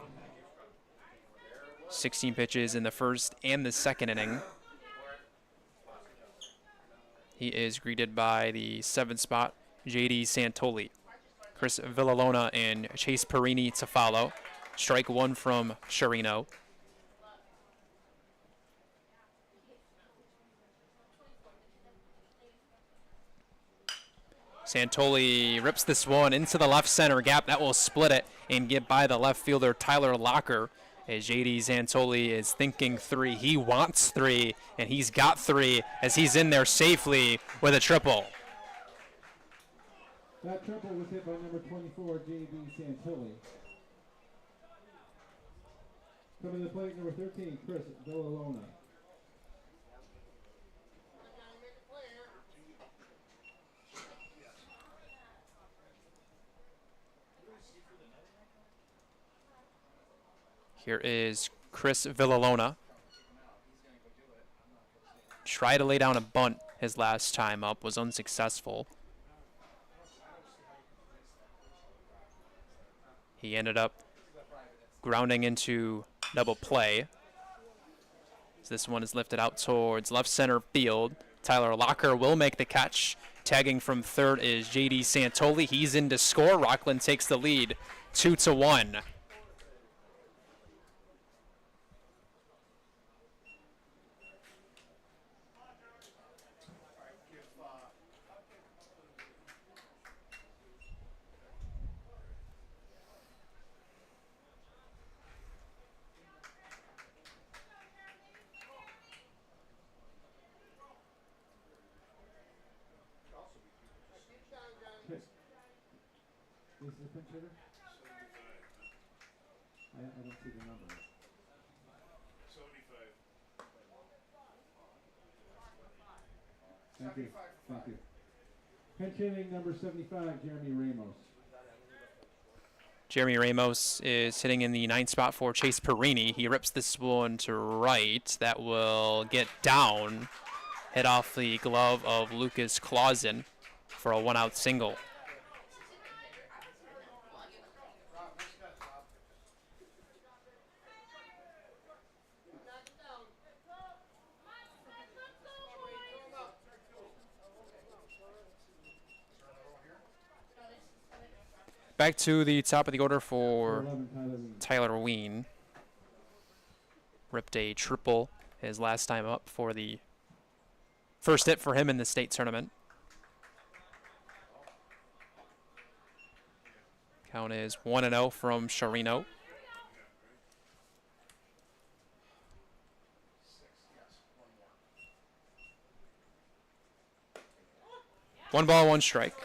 16 pitches in the first and the second inning. He is greeted by the 7th spot, J.D. Santoli. Chris Villalona and Chase Perini to follow. Strike 1 from Chirino. Santoli rips this one into the left center gap. That will split it and get by the left fielder Tyler Locker. As J.D. Santoli is thinking 3. He wants 3, and he's got 3 as he's in there safely with a triple. That triple was hit by number 24, J.D. Santilli. Coming to the plate, number 13, Chris Villalona. Here is Chris Villalona. Tried to lay down a bunt his last time up, was unsuccessful. He ended up grounding into double play. So this one is lifted out towards left center field. Tyler Locker will make the catch. Tagging from third is J.D. Santoli. He's in to score. Rockland takes the lead 2-1. Is the pinch hitter? I don't see the number. 75. Thank you. Thank you. Pinch hitting number 75, Jeremy Ramos. Jeremy Ramos is hitting in the 9th spot for Chase Perini. He rips this one to right. That will get down, hit off the glove of Lucas Clausen for a 1-out single. Back to the top of the order for Tyler Ween. Ripped a triple his last time up for the first hit for him in the state tournament. Count is 1-0 from Sharino. One ball, one strike.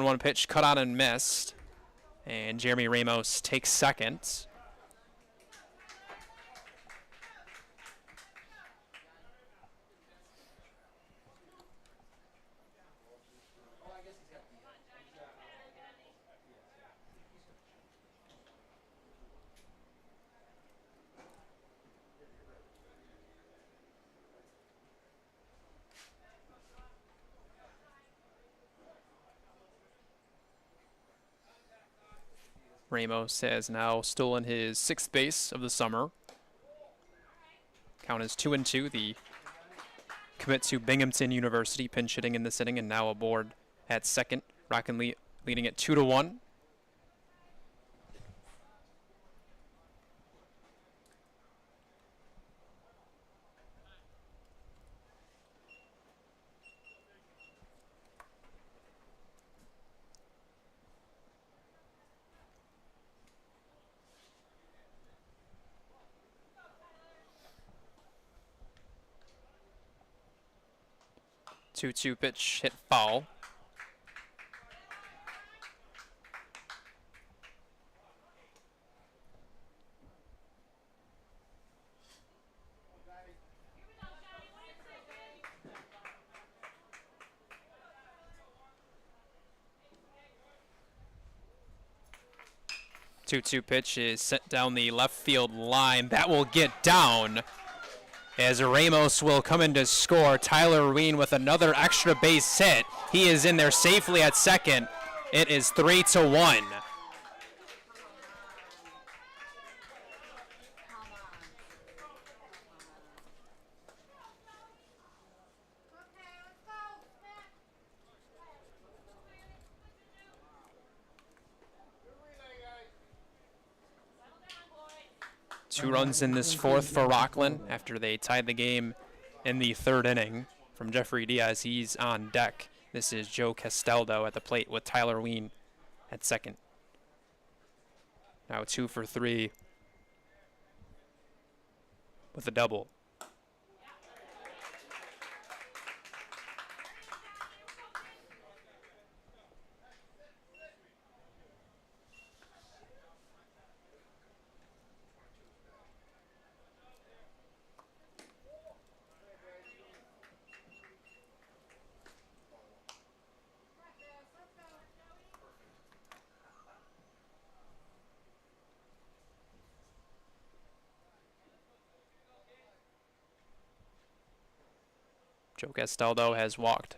One pitch cut on and missed. And Jeremy Ramos takes second. Ramos has now stolen his 6th base of the summer. Count is 2-2. The commit to Binghamton University, pinch hitting in this inning, and now aboard at second. Rockland leading at 2-1. Two pitch hit foul. Two pitch is sent down the left field line. That will get down as Ramos will come in to score. Tyler Ween with another extra base hit. He is in there safely at second. It is 3-1. Two runs in this 4th for Rockland after they tied the game in the 3rd inning. From Jeffrey Diaz, he's on deck. This is Joe Castaldo at the plate with Tyler Ween at second. Now 2 for 3 with a double. Joe Castaldo has walked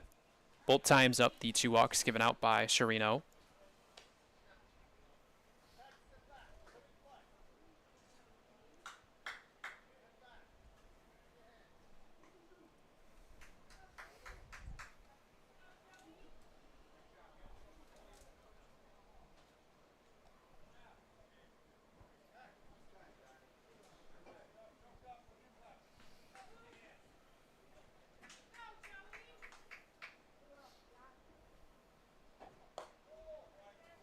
both times up the 2 walks given out by Sharino.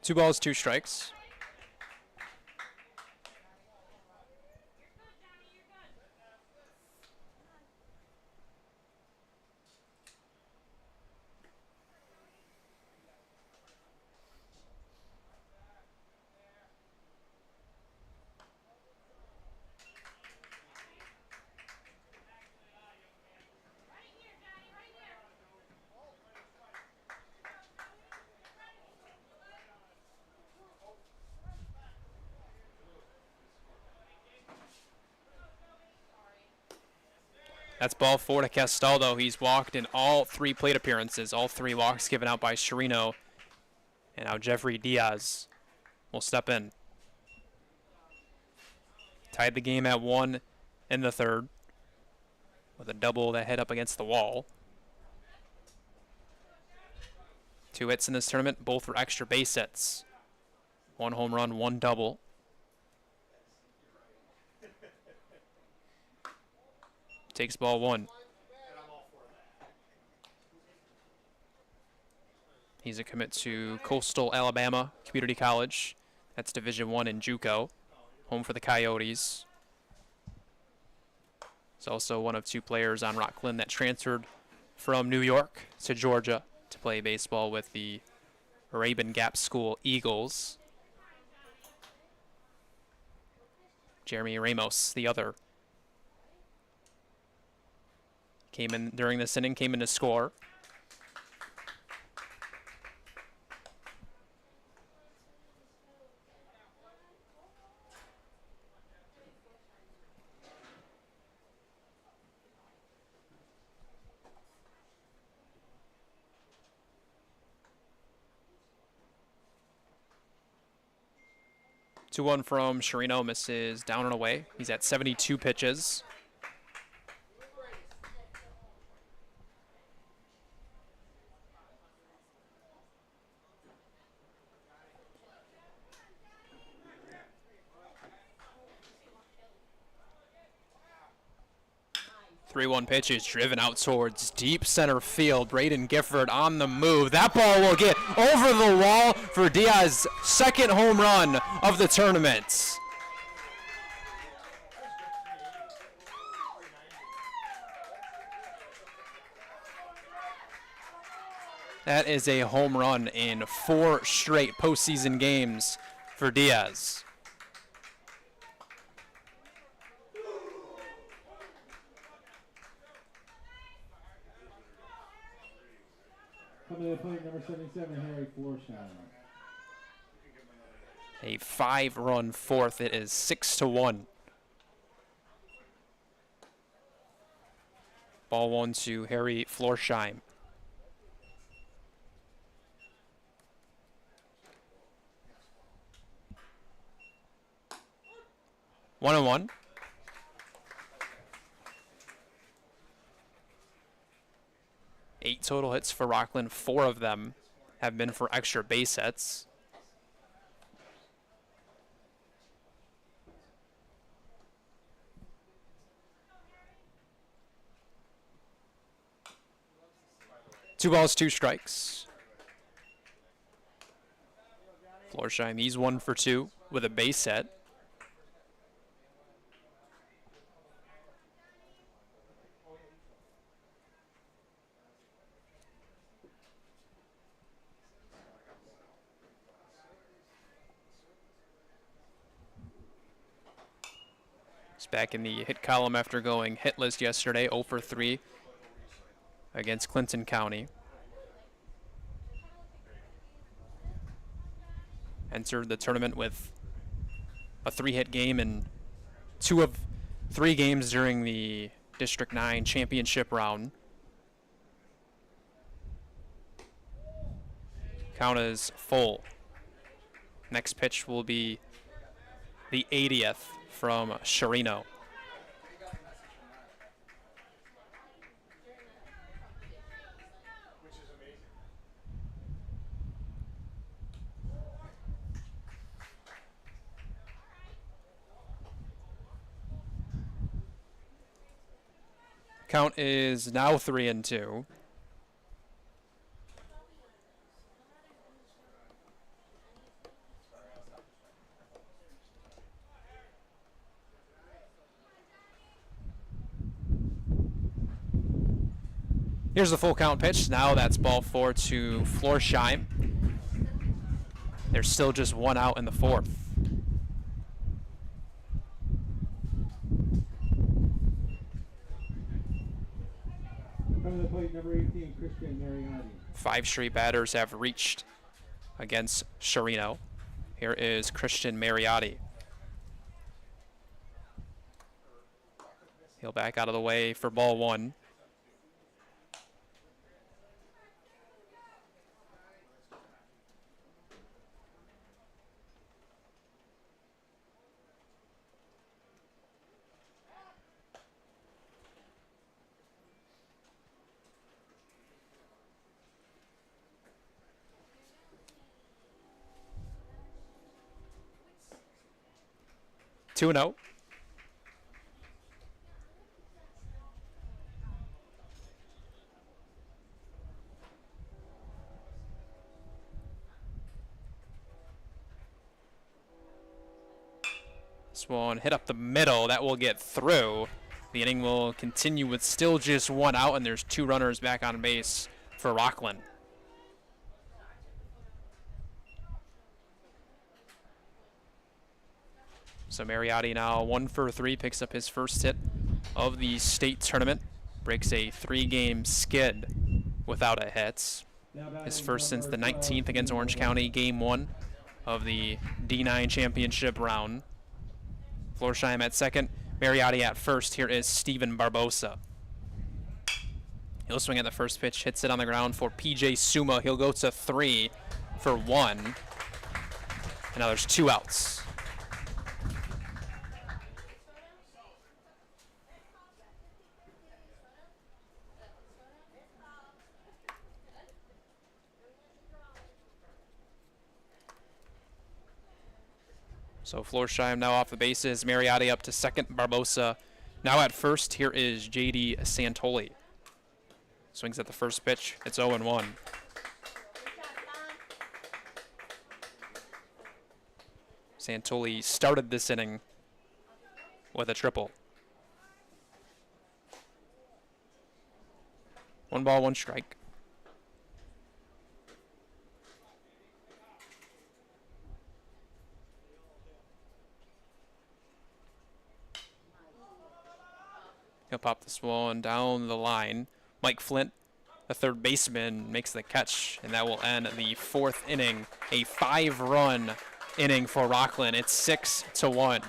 Two balls, two strikes. That's ball 4 to Castaldo. He's walked in all 3 plate appearances, all 3 walks given out by Chirino. And now Jeffrey Diaz will step in. Tied the game at 1 in the 3rd with a double that hit up against the wall. 2 hits in this tournament, both were extra base hits. 1 home run, 1 double. Takes ball 1. He's a commit to Coastal Alabama Community College. That's Division I in JUCO. Home for the Coyotes. He's also one of 2 players on Rockland that transferred from New York to Georgia to play baseball with the Rabun Gap School Eagles. Jeremy Ramos, the other. Came in during this inning, came in to score. Two one from Chirino, misses down and away. He's at 72 pitches. Three one pitch is driven out towards deep center field. Braden Gifford on the move. That ball will get over the wall for Diaz's 2nd home run of the tournament. That is a home run in 4 straight postseason games for Diaz. Coming to the plate, number 77, Harry Florsheim. A 5-run 4th. It is 6-1. Ball 1 to Harry Florsheim. One and one. Eight total hits for Rockland. 4 of them have been for extra base hits. Two balls, 2 strikes. Florsheim, he's 1 for 2 with a base hit. He's back in the hit column after going hitless yesterday, 0 for 3 against Clinton County. Entered the tournament with a 3-hit game in 2 of 3 games during the District 9 championship round. Count is full. Next pitch will be the 80th from Chirino. Count is now 3-2. Here's the full count pitch. Now that's ball 4 to Florsheim. There's still just 1 out in the 4th. Coming to the plate, number 18, Christian Mariotti. 5 straight batters have reached against Chirino. Here is Christian Mariotti. He'll back out of the way for ball one. Two and out. This one hit up the middle. That will get through. The inning will continue with still just one out, and there's two runners back on base for Rockland. So Mariotti now 1 for 3, picks up his first hit of the state tournament. Breaks a 3-game skid without a hit. His first since the 19th against Orange County, game 1 of the D9 championship round. Florsheim at second, Mariotti at first. Here is Steven Barbosa. He'll swing at the first pitch, hits it on the ground for PJ Suma. He'll go to 3 for 1. And now there's 2 outs. So Florsheim now off the bases. Mariotti up to second. Barbosa now at first. Here is J.D. Santoli. Swings at the first pitch. It's 0-1. Santoli started this inning with a triple. 1 ball, 1 strike. He'll pop this one down the line. Mike Flint, the third baseman, makes the catch, and that will end the 4th inning. A 5-run inning for Rockland. It's 6-1.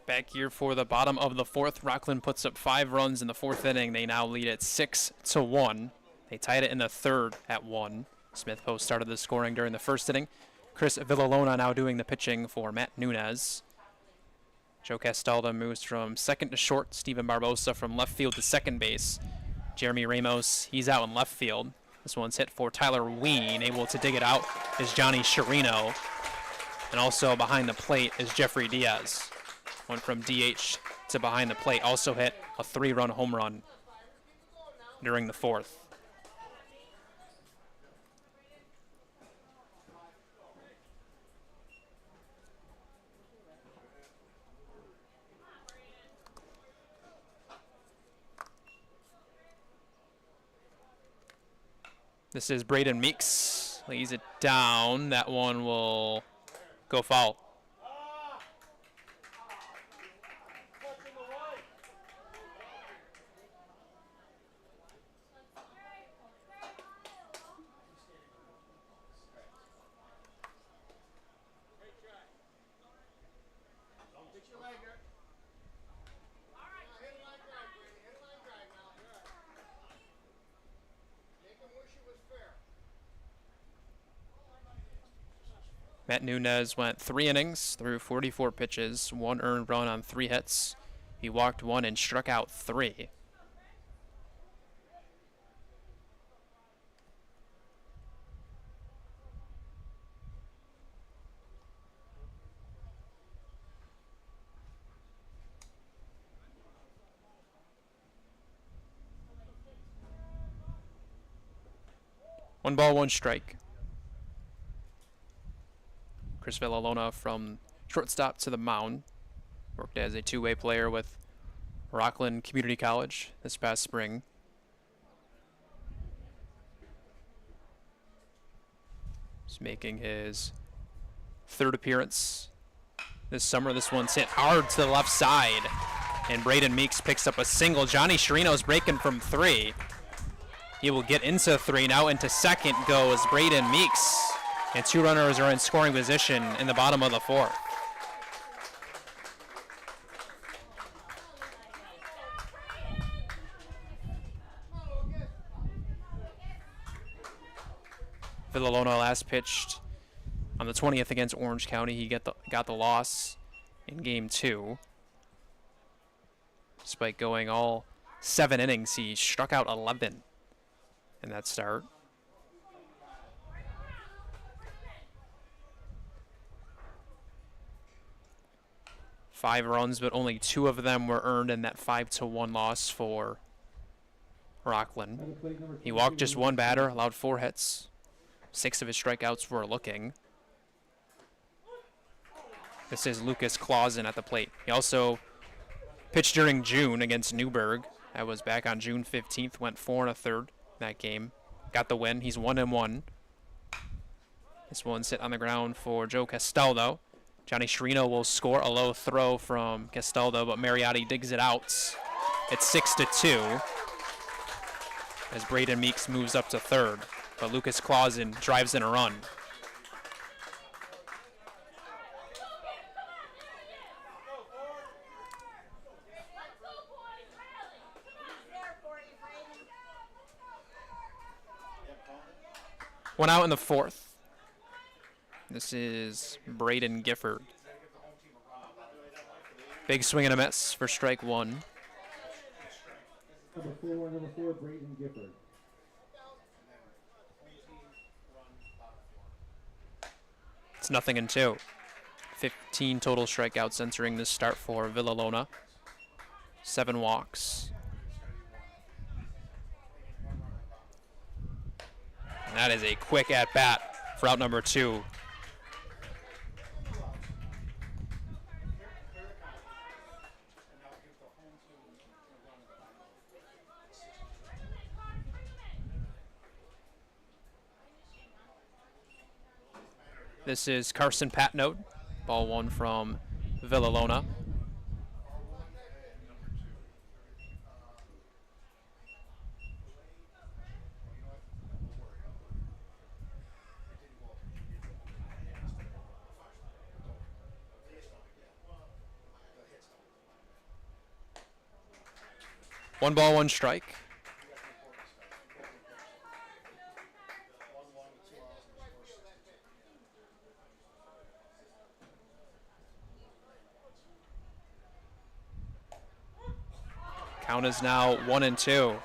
Back here for the bottom of the fourth. Rockland puts up 5 runs in the fourth inning. They now lead it 6-1. They tied it in the third at 1. Smith Post started the scoring during the first inning. Chris Villalona now doing the pitching for Matt Nunez. Joe Castaldo moves from second to short. Steven Barbosa from left field to second base. Jeremy Ramos, he's out in left field. This one's hit for Tyler Ween. Able to dig it out is Johnny Chirino. And also behind the plate is Jeffrey Diaz. Went from DH to behind the plate. Also hit a 3-run home run during the fourth. This is Braden Meeks. Lays it down. That one will go foul. Matt Nunez went 3 innings through 44 pitches, 1 earned run on 3 hits. He walked 1 and struck out 3. One ball, 1 strike. Chris Villalona from shortstop to the mound. Worked as a 2-way player with Rockland Community College this past spring. He's making his 3rd appearance this summer. This one's hit hard to the left side. And Braden Meeks picks up a single. Johnny Chirino's breaking from 3. He will get into 3. Now into second goes Braden Meeks. And 2 runners are in scoring position in the bottom of the 4th. Villalona last pitched on the 20th against Orange County. He got the loss in game 2. Despite going all 7 innings, he struck out 11 in that start. Five runs, but only 2 of them were earned in that 5-1 loss for Rockland. He walked just 1 batter, allowed 4 hits. 6 of his strikeouts were looking. This is Lucas Clausen at the plate. He also pitched during June against Newburgh. That was back on June 15th. Went 4 1/3 that game. Got the win. He's 1-1. This one's hit on the ground for Joe Castaldo. Johnny Chirino will score a low throw from Castaldo, but Mariotti digs it out. It's 6-2 as Braden Meeks moves up to 3rd, but Lucas Clausen drives in a run. One out in the 4th. This is Braden Gifford. Big swing and a miss for strike 1. Number 4, Braden Gifford. It's 0-2. 15 total strikeouts entering this start for Villalona. 7 walks. And that is a quick at-bat for out number 2. This is Carson Patnode. Ball 1 from Villalona. 1 ball, 1 strike. Count is now 1-2.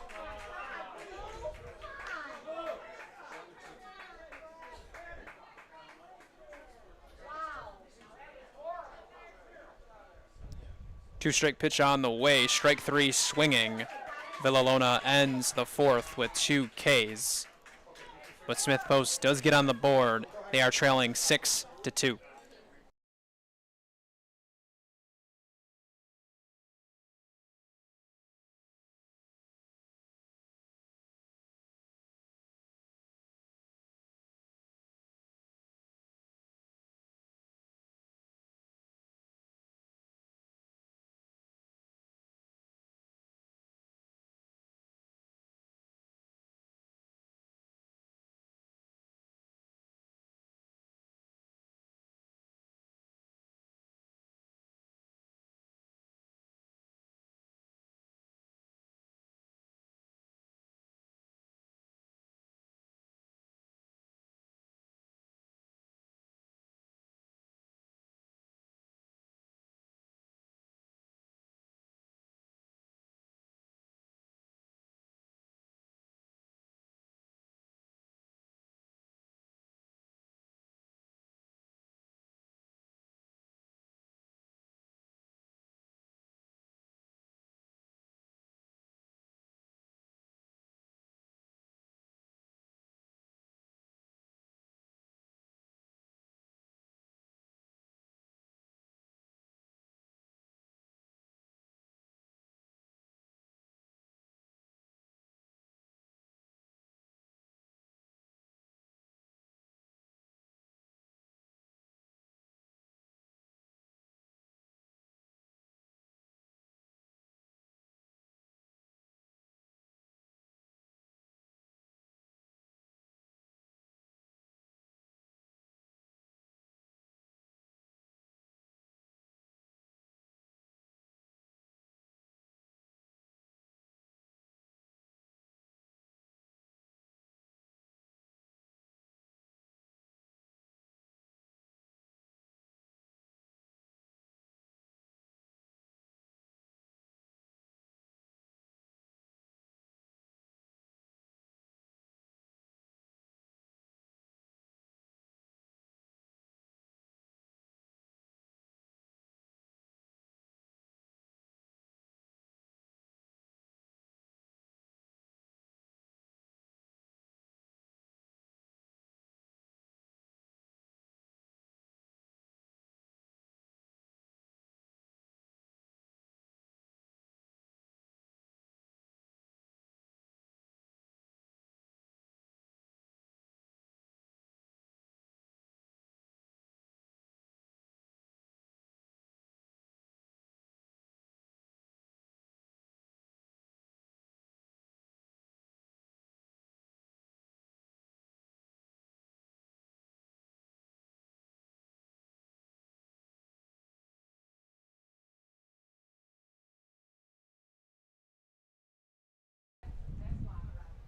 Two-strike pitch on the way. Strike 3 swinging. Villalona ends the 4th with 2 Ks. But Smith Post does get on the board. They are trailing 6-2.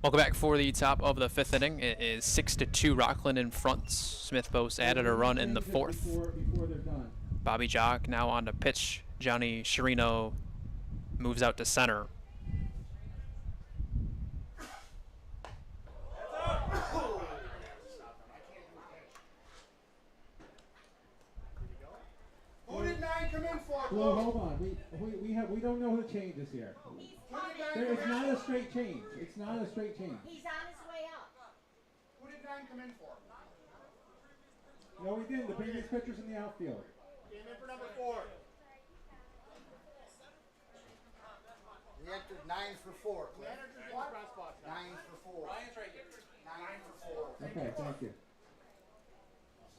Welcome back for the top of the 5th inning. It is 6-2 Rockland in front. Smith Post added a run in the 4th. Before they're done. Bobby Jock now on to pitch. Johnny Chirino moves out to center. Who did 9 come in for? Well, hold on. We don't know who the change is here. He's coming. It's not a straight change. It's not a straight change. He's on his way up. Who did 9 come in for? No, we didn't. The previous pitcher's in the outfield. Came in for number 4. He entered 9 for 4. Cliff. 9 for 4. Ryan's right here. 9 for 4. Okay, thank you.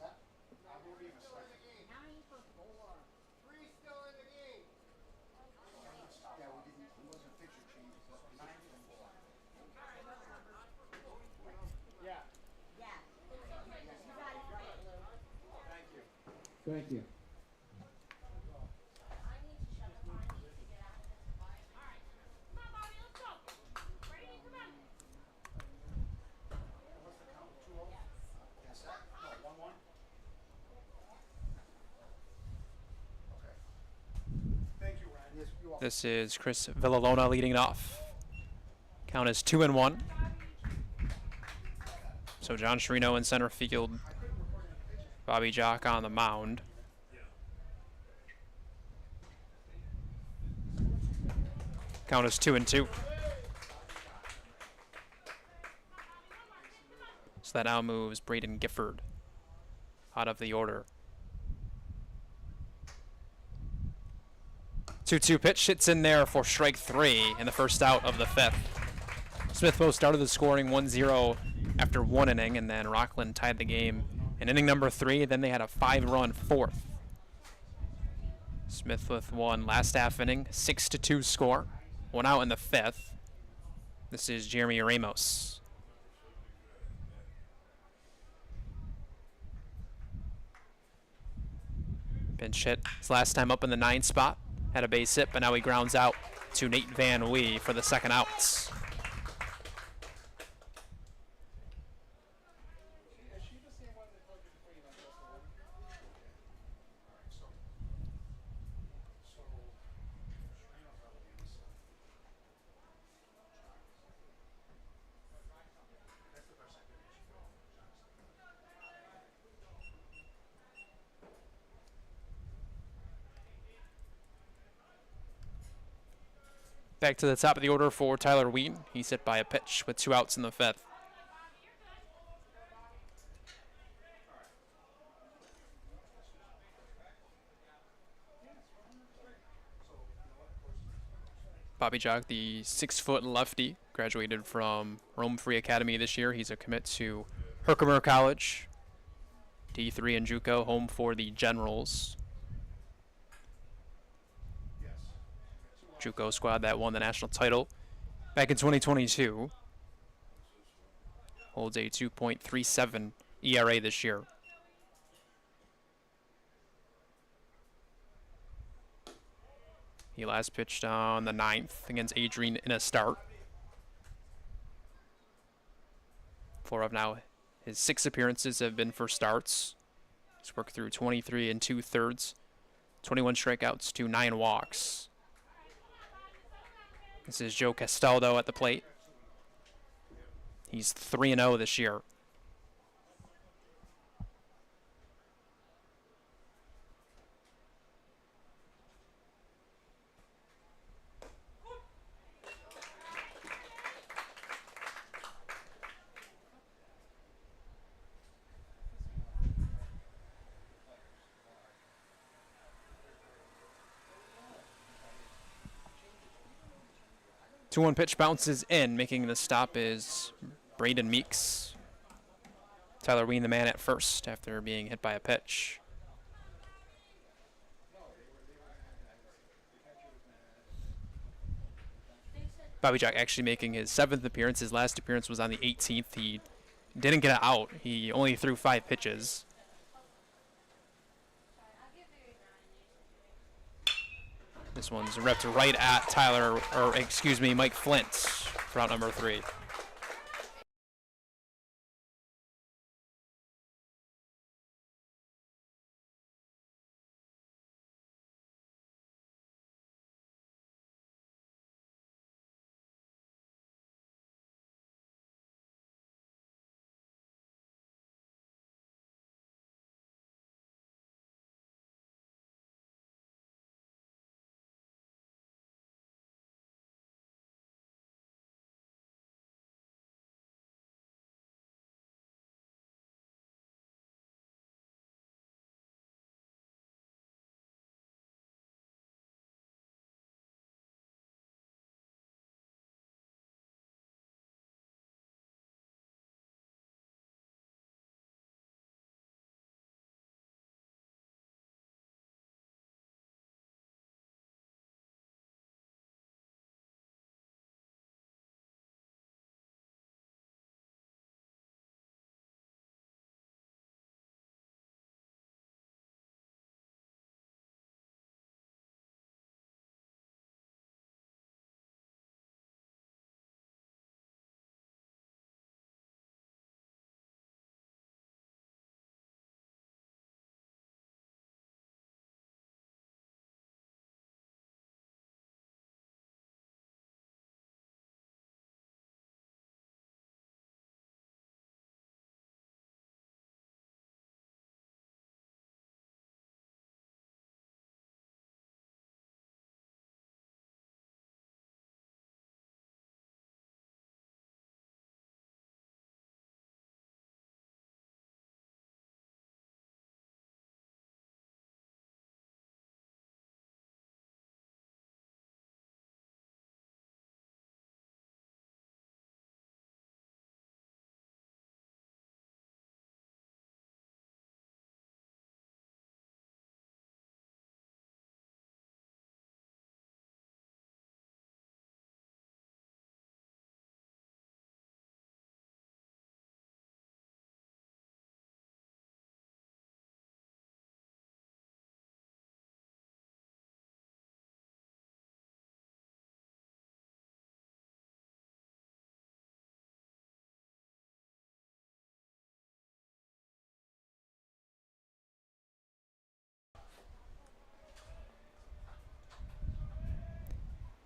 I believe a second. 9 for 4. 3 still in the game. Yeah, we didn't. It wasn't a picture change. It was 9 for 4. Yeah. Yeah. You got it right, Lou. Thank you. Thank you. I need to shut up. I need to get out of this. All right. Come on, Bobby. Let's This is Chris Villalona leading it off. Count is 2-1. So John Sherino in center field. Bobby Jock on the mound. Count is 2-2. So that now moves Braden Gifford out of the order. 2-2 pitch hits in there for strike 3 in the first out of the 5th. Smithville started the scoring 1-0 after 1 inning, and then Rockland tied the game in inning number 3. Then they had a 5-run 4th. Smithville won last half inning, 6-2 score. 1 out in the 5th. This is Jeremy Ramos. Pinch hit his last time up in the 9 spot. Had a base hit, but now he grounds out to Nate Van Wee for the second outs. Back to the top of the order for Tyler Wheaton. He's hit by a pitch with 2 outs in the 5th. Bobby Jock, the 6-foot lefty, graduated from Rome Free Academy this year. He's a commit to Herkimer College. D3 and JUCO, home for the Generals. JUCO squad that won the national title back in 2022. Holds a 2.37 ERA this year. He last pitched on the 9th against Adrian in a start. 4 of now his 6 appearances have been for starts. He's worked through 23 2/3, 21 strikeouts to 9 walks. This is Joe Castaldo at the plate. He's 3-0 this year. The 2-1 pitch bounces in, making the stop is Braden Meeks. Tyler Ween, the man at first, after being hit by a pitch. Bobby Jock actually making his 7th appearance. His last appearance was on the 18th. He didn't get out. He only threw 5 pitches. This one's ripped right at Mike Flint for out number 3.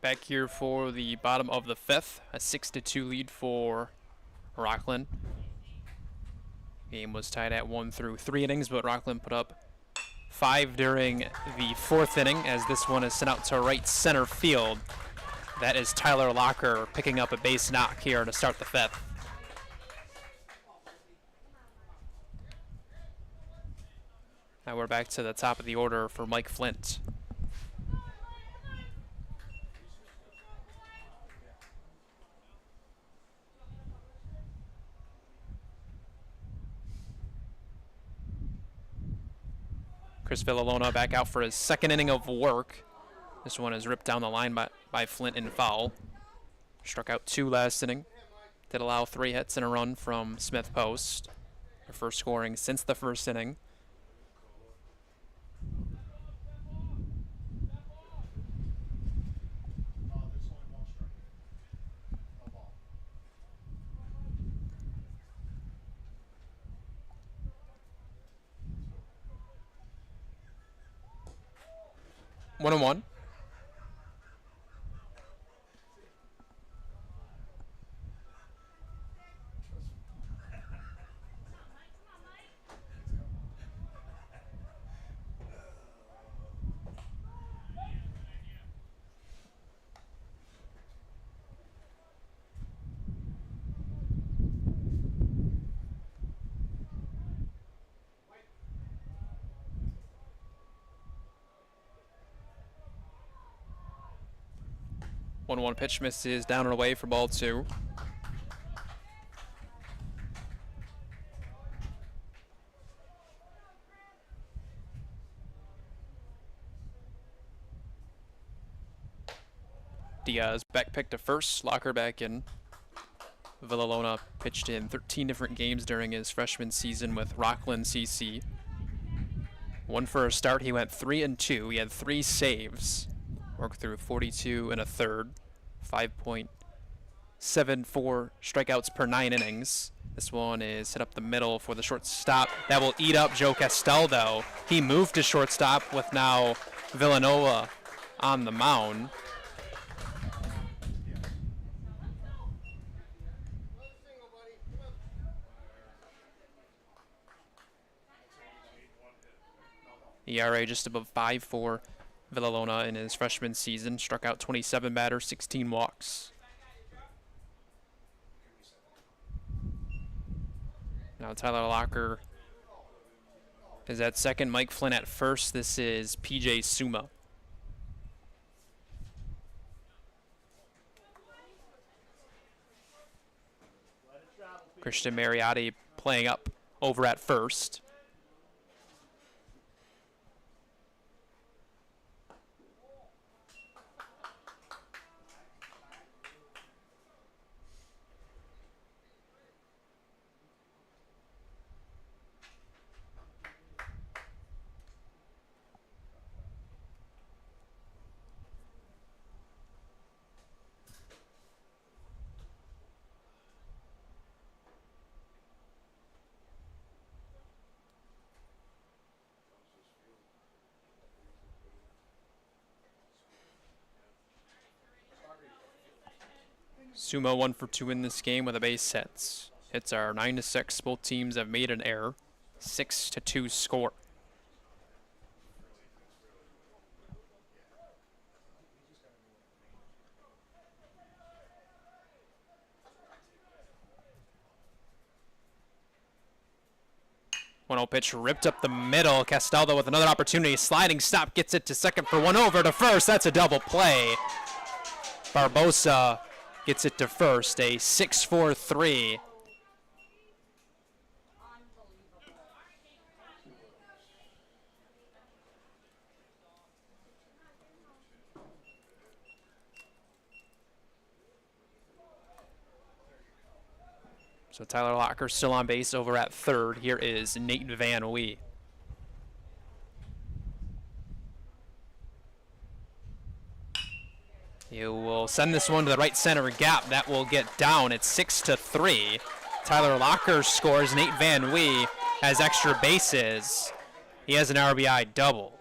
back here for the bottom of the fifth. A 6-2 lead for Rockland. Game was tied at 1 through 3 innings, but Rockland put up 5 during the 4th inning as this one is sent out to right center field. That is Tyler Locker picking up a base knock here to start the 5th. Now we're back to the top of the order for Mike Flint. Chris Villalona back out for his 2nd inning of work. This one is ripped down the line by Flint in foul. Struck out 2 last inning. Did allow 3 hits and a run from Smith Post. Their first scoring since the 1st inning. One and one. One pitch misses down and away for ball 2. Diaz back picked to first, Locker back in. Villalona pitched in 13 different games during his freshman season with Rockland CC. One for a start, he went 3-2. He had 3 saves. Worked through 42 and a third, 5.74 strikeouts per 9 innings. This one is hit up the middle for the shortstop. That will eat up Joe Castaldo. He moved to shortstop with now Villanova on the mound. ERA just above 5 for Villalona in his freshman season. Struck out 27 batters, 16 walks. Now Tyler Locker is at second, Mike Flynn at first. This is PJ Suma. Christian Mariotti playing up over at first. Suma 1 for 2 in this game with a base hits. Hits are 9-6. Both teams have made an error. 6-2 score. One 0 pitch ripped up the middle. Castaldo with another opportunity. Sliding stop gets it to second for 1 over to first. That's a double play. Barbosa gets it to first. A 6-4-3. So Tyler Locker still on base over at third. Here is Nate Van Wee. You will send this one to the right center gap. That will get down. It's 6-3. Tyler Locker scores. Nate Van Wee has extra bases. He has an RBI double.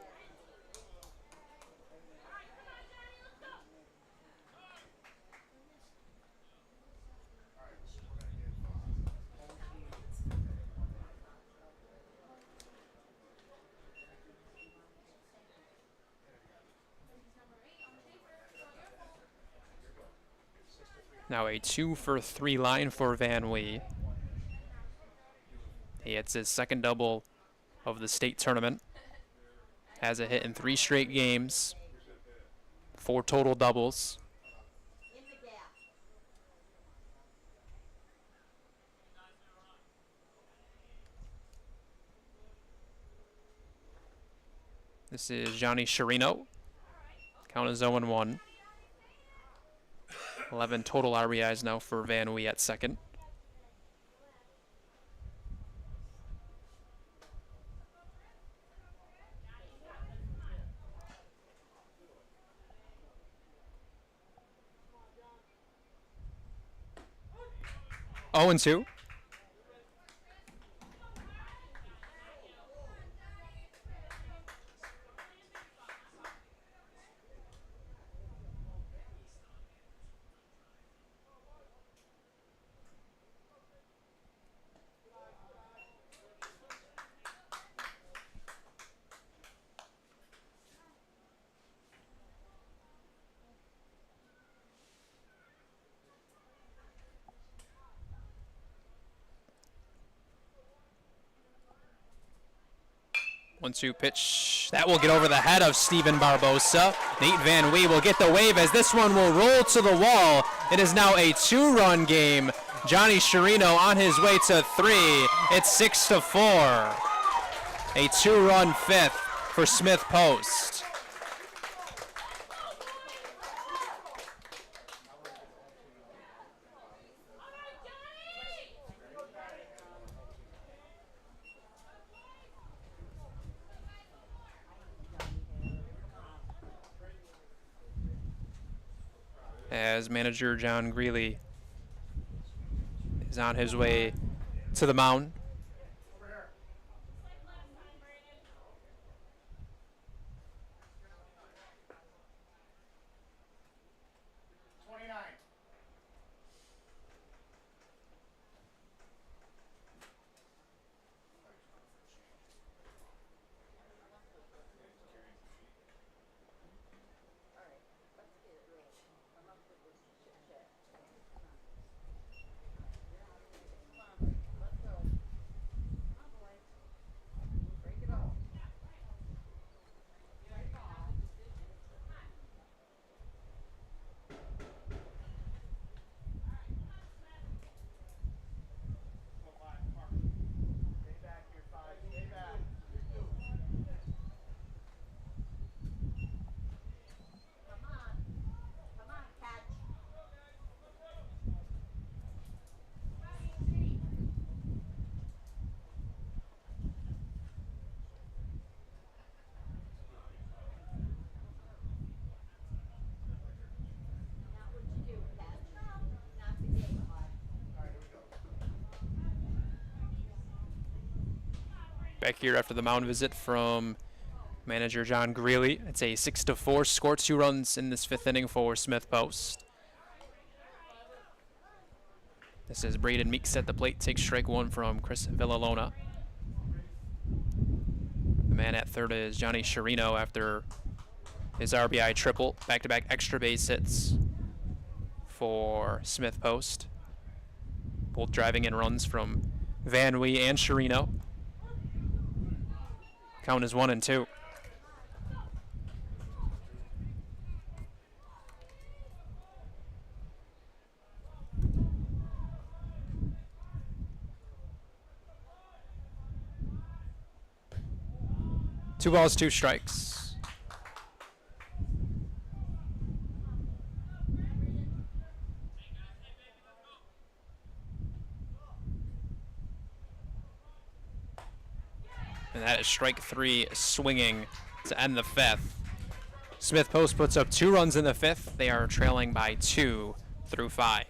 Now a 2-for-3 line for Van Wee. He hits his second double of the state tournament. Has a hit in 3 straight games. 4 total doubles. In the gap. This is Johnny Chirino. Count is 0-1. 11 total RBIs now for Van Wee at second. Oh, and 2. One-two pitch. That will get over the head of Steven Barbosa. Nate Van Wee will get the wave as this one will roll to the wall. It is now a 2-run game. Johnny Chirino on his way to 3. It's 6-4. A 2-run fifth for Smith Post. As manager John Greeley is on his way to the mound. Over here. 29. Stay back here, 5. Stay back. Come on, catch. Not what you do, catch. Not the game, bud. All right, here we go. Back here after the mound visit from manager John Greeley. It's a 6-4 score. 2 runs in this 5th inning for Smith Post. This is Braden Meeks at the plate. Takes strike 1 from Chris Villalona. The man at third is Johnny Chirino after his RBI triple. Back-to-back extra base hits for Smith Post. Both driving in runs from Van Wee and Chirino. Count is 1-2. Two balls, 2 strikes. And that is strike 3 swinging to end the 5th. Smith Post puts up 2 runs in the 5th. They are trailing by 2 through 5.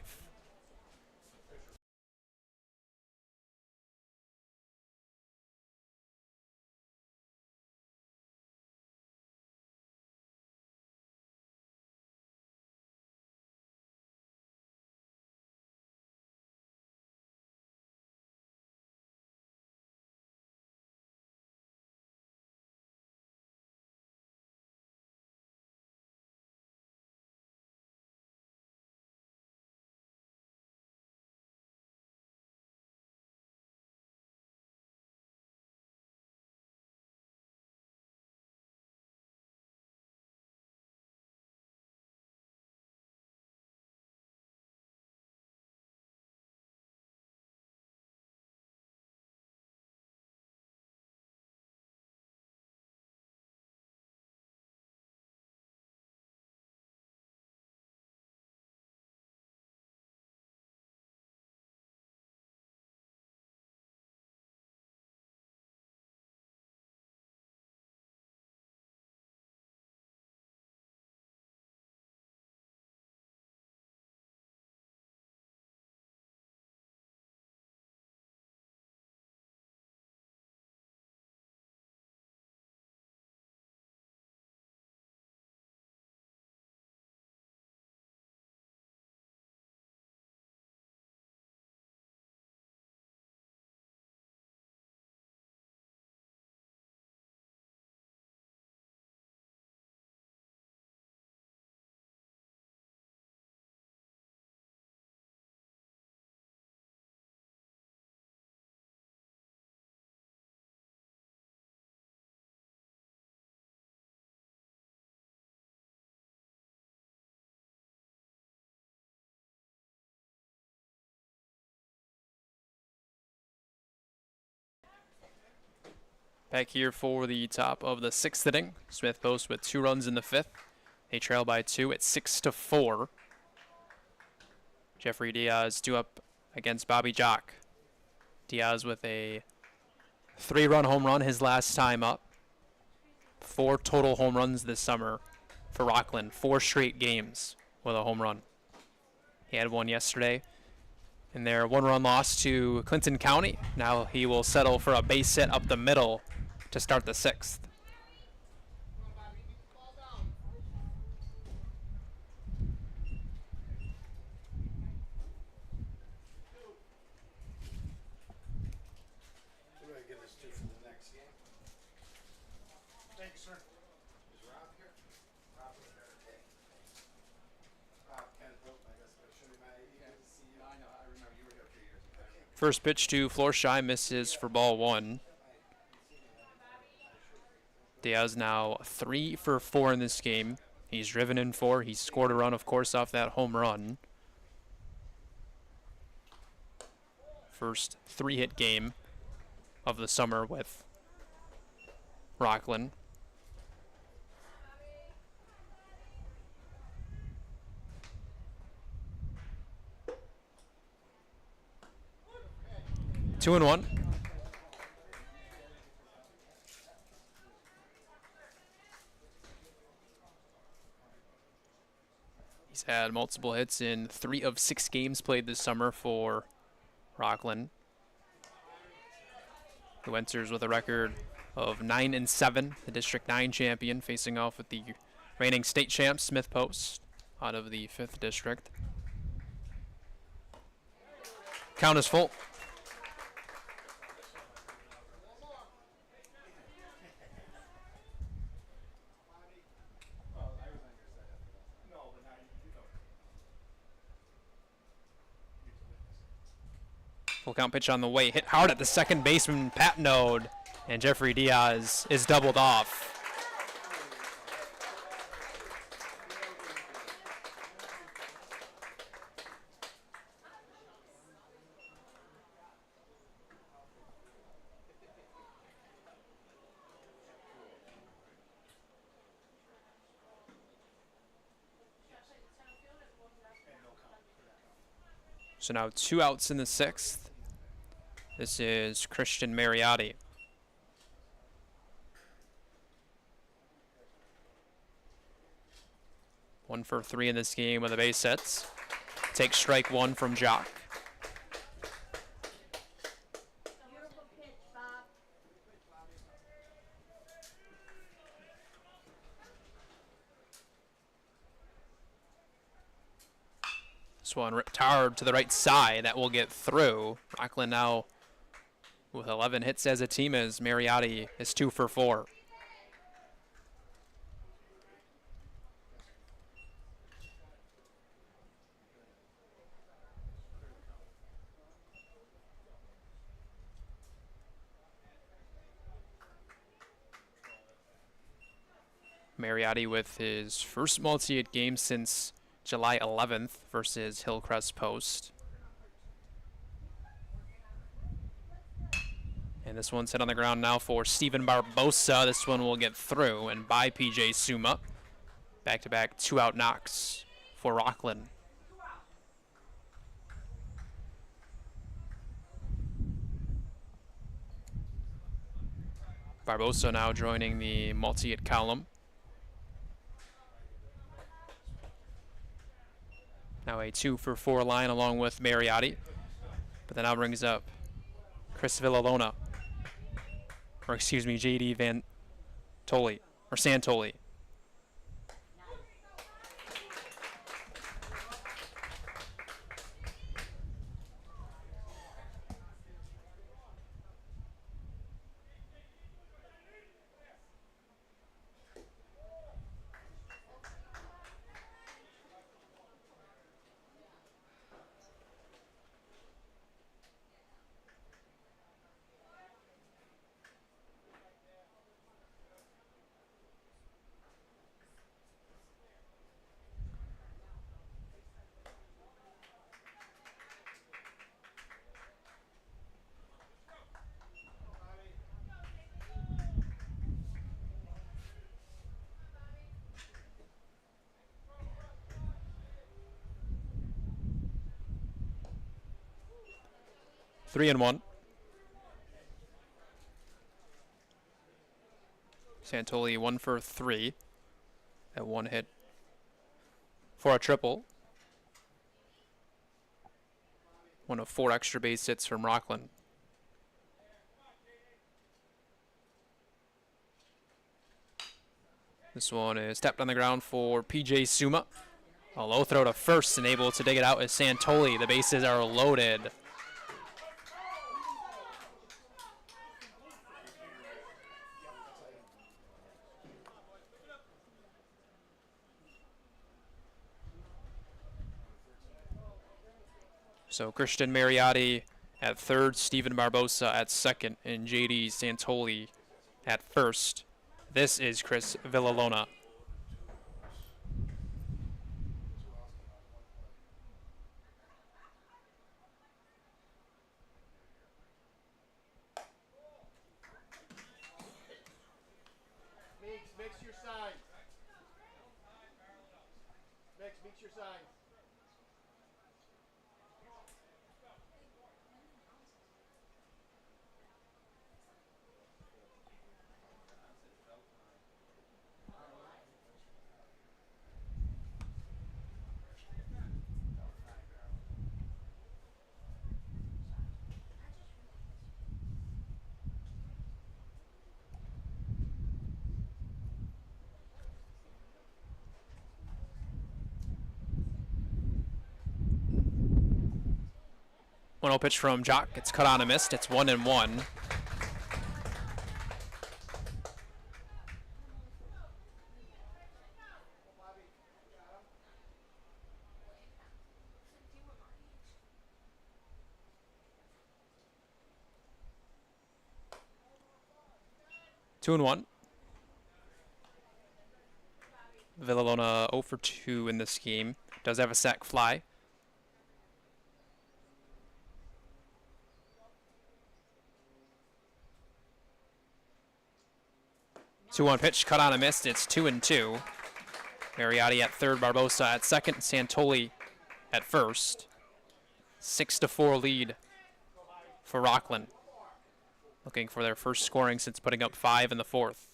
Back here for the top of the 6th inning. Smith Post with 2 runs in the 5th. They trail by 2 at 6-4. Jeffrey Diaz due up against Bobby Jock. Diaz with a 3-run home run his last time up. 4 total home runs this summer for Rockland. 4 straight games with a home run. He had one yesterday in their 1-run loss to Clinton County. Now he will settle for a base hit up the middle to start the 6th. Who do I give this to for the next game? Thank you, sir. Is Rob here? Rob was there. Okay. Rob Kent Hope, I guess I'll show you my ID. Good to see you. I know, I remember you were here a few years ago. First pitch to Florsheim misses for ball 1. Diaz now 3 for 4 in this game. He's driven in 4. He scored a run, of course, off that home run. First 3-hit game of the summer with Rockland. Two and 1. He's had multiple hits in 3 of 6 games played this summer for Rockland, who enters with a record of 9-7, the District 9 champion, facing off with the reigning state champ Smith Post out of the 5th district. Count is full. Full count pitch on the way, hit hard at the second baseman, Pat Node, and Jeffrey Diaz is doubled off. So now 2 outs in the 6th. This is Christian Mariotti. One for 3 in this game with the base hits. Takes strike 1 from Jock. Beautiful pitch, Bob. This one ripped hard to the right side. That will get through. Rockland now with 11 hits as a team as Mariotti is 2 for 4. Mariotti with his first multi-hit game since July 11th versus Hillcrest Post. And this one's hit on the ground now for Stephen Barbosa. This one will get through and by PJ Suma. Back-to-back 2-out knocks for Rockland. Barbosa now joining the multi-hit column. Now a 2 for 4 line along with Mariotti. But that now brings up Chris Villalona. Or excuse me, JD Van Toli, or Santoli. 3-1. Santoli 1 for 3 at 1 hit for a triple. 1 of 4 extra base hits from Rockland. This one is tapped on the ground for PJ Suma. A low throw to first and able to dig it out is Santoli. The bases are loaded. So Christian Mariotti at third, Steven Barbosa at second, and JD Santoli at first. This is Chris Villalona. Mix your signs. Mix your signs. One zero pitch from Jock. It's cut on and missed. It's 1-1. Two and 1. Villalona 0 for 2 in this game. Does have a sac fly. 2-1 pitch, cut on and missed. It's 2-2. Mariotti at third, Barbosa at second, Santoli at first. 6-4 lead for Rockland. Looking for their first scoring since putting up 5 in the fourth.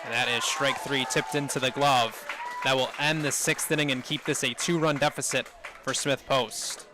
And that is strike 3 tipped into the glove. That will end the 6th inning and keep this a 2-run deficit for Smith Post.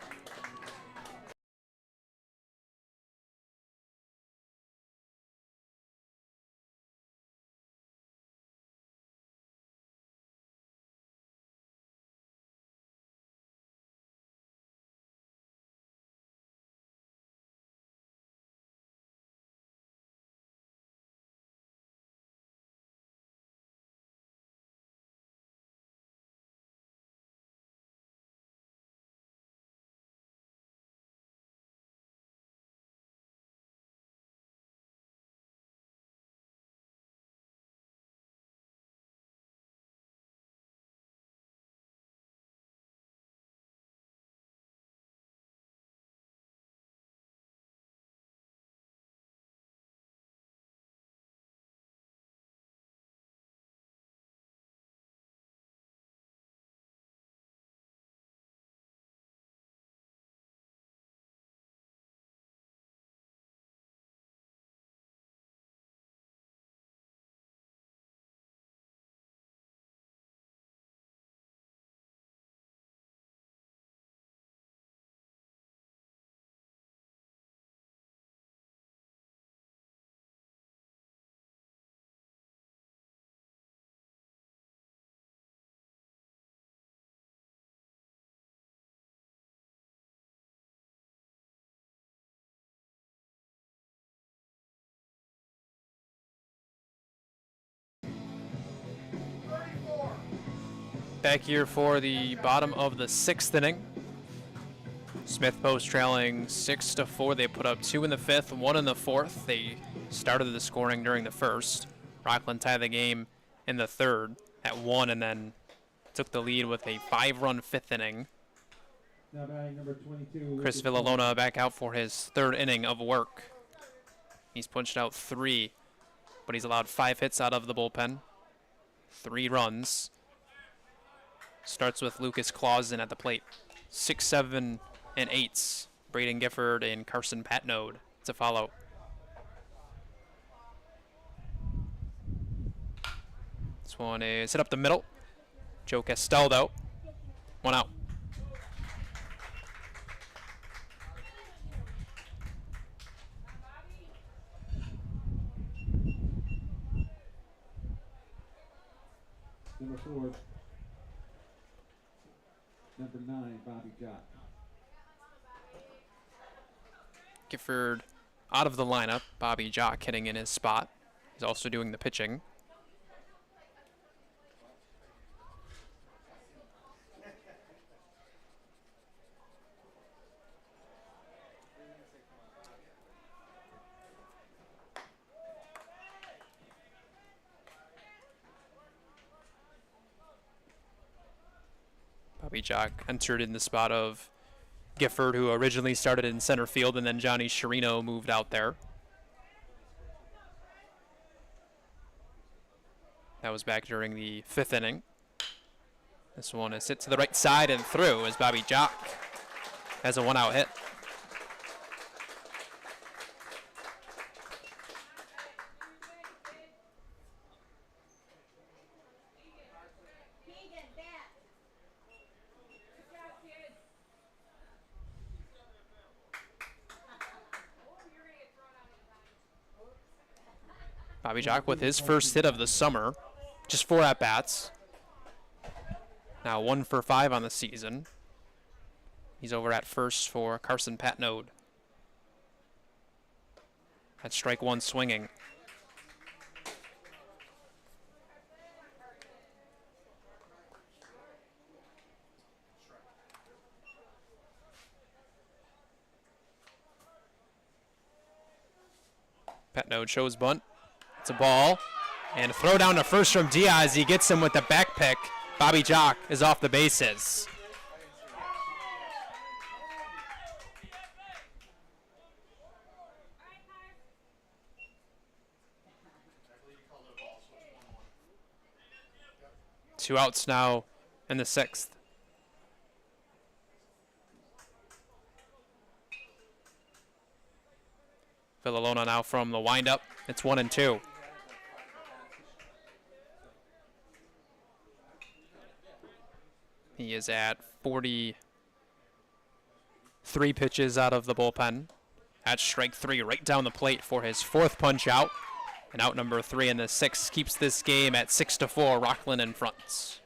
Back here for the bottom of the 6th inning. Smith Post trailing 6-4. They put up 2 in the 5th, 1 in the 4th. They started the scoring during the 1st. Rockland tied the game in the 3rd at 1 and then took the lead with a 5-run 5th inning. Now batting number 22. Chris Villalona back out for his 3rd inning of work. He's punched out 3, but he's allowed 5 hits out of the bullpen. 3 runs. Starts with Lucas Clausen at the plate. 6'7" and 8s. Braden Gifford and Carson Patnode to follow. This one is hit up the middle. Joe Castaldo. 1 out. Number 4. Number 9, Bobby Jock. Gifford out of the lineup. Bobby Jock hitting in his spot. He's also doing the pitching. Bobby Jock entered in the spot of Gifford, who originally started in center field, and then Johnny Chirino moved out there. That was back during the 5th inning. This one is hit to the right side and through as Bobby Jock has a 1-out hit. Bobby Jock with his first hit of the summer. Just 4 at-bats. Now 1 for 5 on the season. He's over at first for Carson Patnode. At strike 1 swinging. Patnode shows bunt. It's a ball. And a throw down to first from Diaz. He gets him with the back pick. Bobby Jock is off the bases. Two outs now in the 6th. Villalona now from the windup. It's 1-2. He is at 43 pitches out of the bullpen. At strike 3, right down the plate for his 4th punch out. And out number 3 in the 6th keeps this game at 6-4. Rockland in front.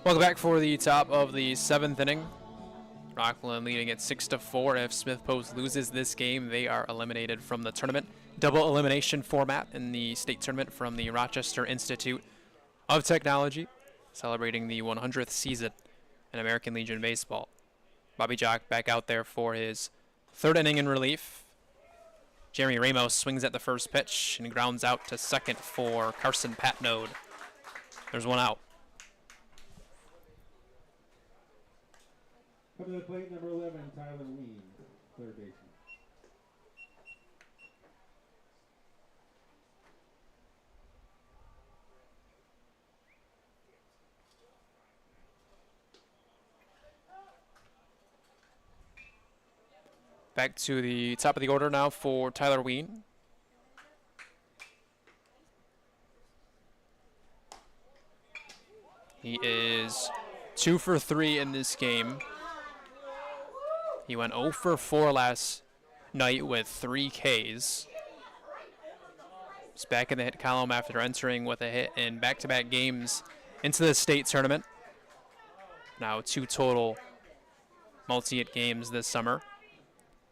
Welcome back for the top of the 7th inning. Rockland leading at 6-4. If Smith Post loses this game, they are eliminated from the tournament. Double elimination format in the state tournament from the Rochester Institute of Technology, celebrating the 100th season in American Legion Baseball. Bobby Jock back out there for his 3rd inning in relief. Jeremy Ramos swings at the first pitch and grounds out to second for Carson Patnode. There's 1 out. Stepping to the plate, number 11, Tyler Ween, third baseman. Back to the top of the order now for Tyler Ween. He is 2 for 3 in this game. He went 0 for 4 last night with 3 Ks. He's back in the hit column after entering with a hit in back-to-back games into the state tournament. Now 2 total multi-hit games this summer.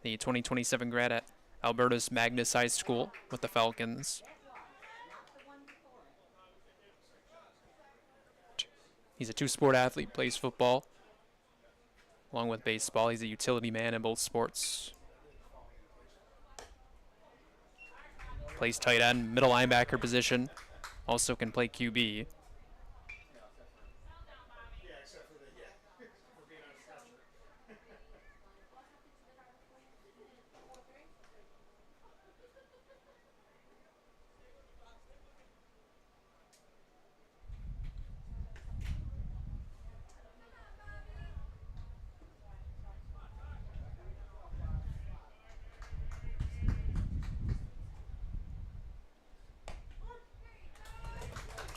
The 2027 grad at Alberta's Magnus High School with the Falcons. He's a 2-sport athlete, plays football along with baseball. He's a utility man in both sports. Plays tight end, middle linebacker position. Also can play QB.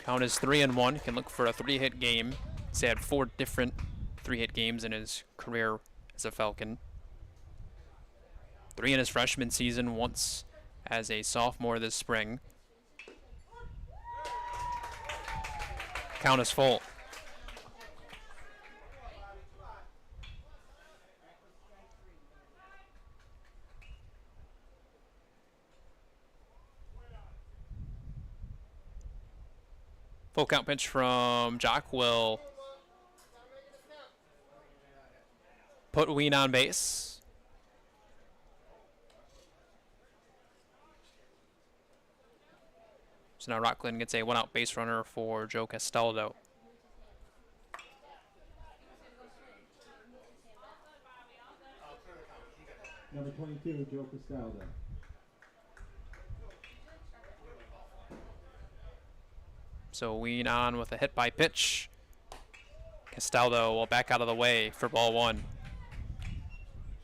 Count is 3-1. Can look for a 3-hit game. He's had 4 different 3-hit games in his career as a Falcon. 3 in his freshman season, once as a sophomore this spring. Count is full. Full count pitch from Jock will put Ween on base. So now Rockland gets a 1-out base runner for Joe Castaldo. Number 22, Joe Castaldo. So Ween on with a hit by pitch. Castaldo will back out of the way for ball 1.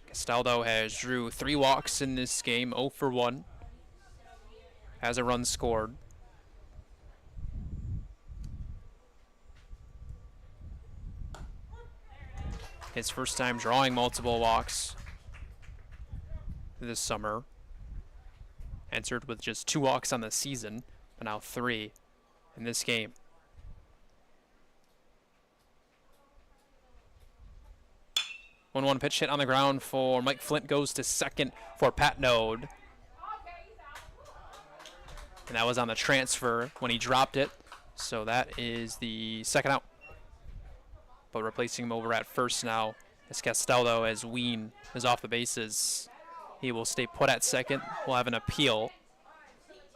Castaldo has drew 3 walks in this game, 0 for 1. Has a run scored. His first time drawing multiple walks this summer. Entered with just 2 walks on the season, but now 3 in this game. One pitch hit on the ground for Mike Flint, goes to second for Pat Node. And that was on the transfer when he dropped it. So that is the second out. But replacing him over at first now is Castaldo, as Ween is off the bases. He will stay put at second. We'll have an appeal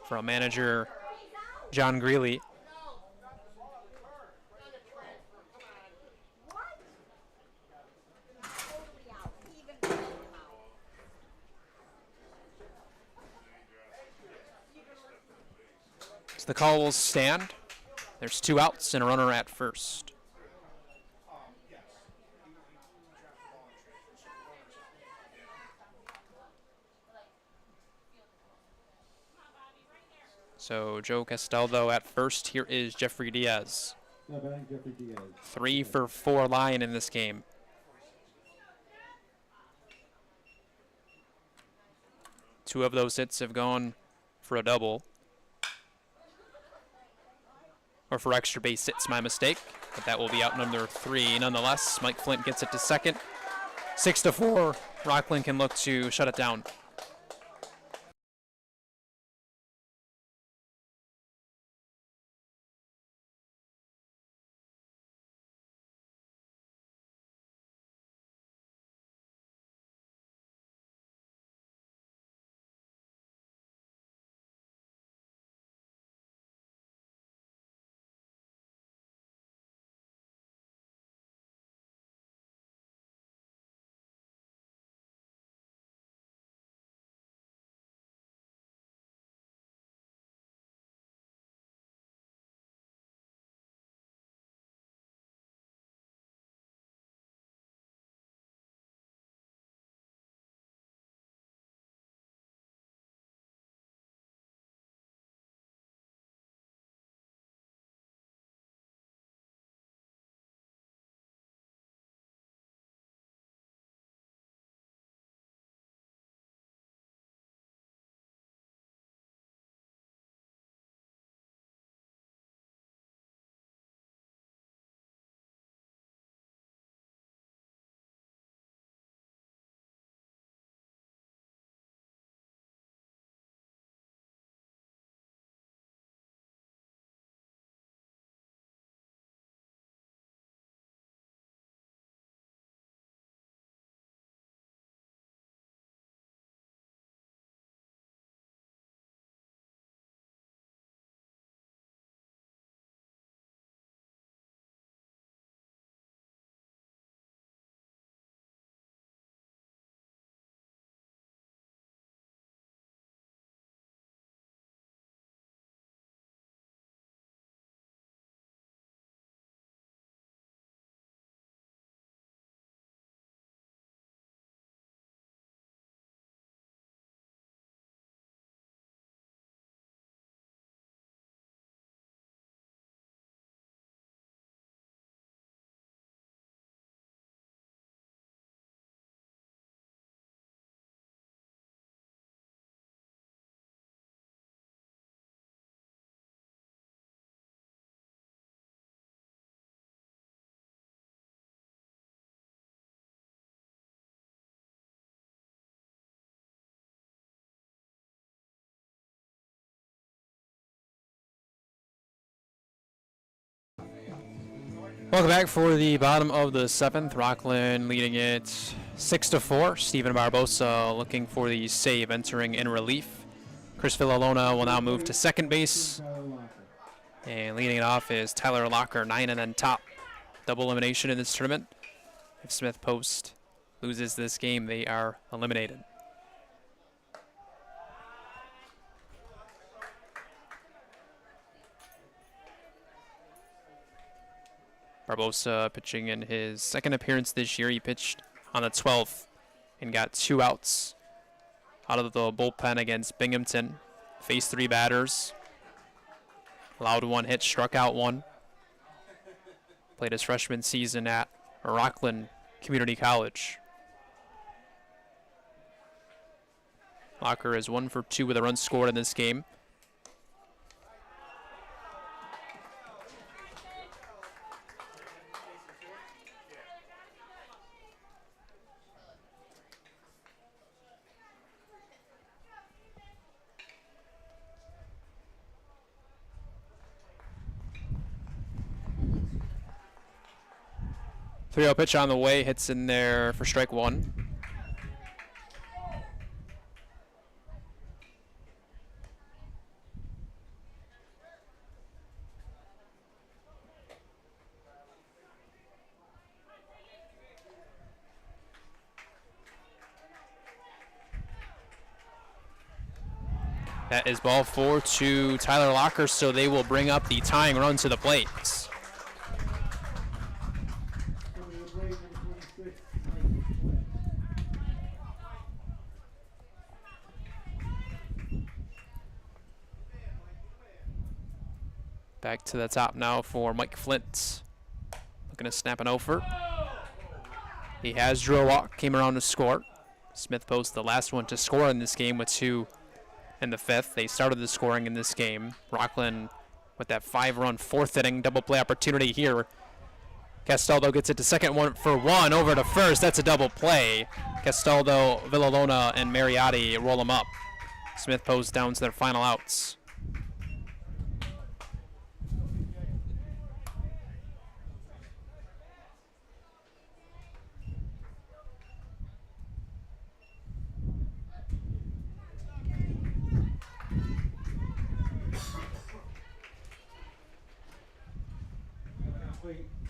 from manager John Greeley. So the call will stand. There's 2 outs and a runner at first. So Joe Castaldo at first. Here is Jeffrey Diaz. Jeffrey Diaz. 3 for 4 line in this game. Two of those hits have gone for a double. Or for extra base hits, my mistake. But that will be out number 3 nonetheless. Mike Flint gets it to second. 6-4. Rockland can look to shut it down. Welcome back for the bottom of the 7th. Rockland leading it 6-4. Steven Barbosa looking for the save, entering in relief. Chris Villalona will now move to second base. And leading it off is Tyler Locker, 9 and then top. Double elimination in this tournament. If Smith Post loses this game, they are eliminated. Barbosa pitching in his second appearance this year. He pitched on the 12th and got 2 outs out of the bullpen against Binghamton. Faced 3 batters. Allowed 1 hit, struck out 1. Played his freshman season at Rockland Community College. Locker is 1 for 2 with a run scored in this game. Three-0 pitch on the way, hits in there for strike 1. That is ball 4 to Tyler Locker, so they will bring up the tying run to the plate. Back to the top now for Mike Flint. Looking to snap an over. He has drew a walk, came around to score. Smith Post, the last one to score in this game with 2 in the 5th. They started the scoring in this game. Rockland with that 5-run 4th inning double play opportunity here. Castaldo gets it to second, 1 for 1 over to first. That's a double play. Castaldo, Villalona, and Mariotti roll them up. Smith Post down to their final outs.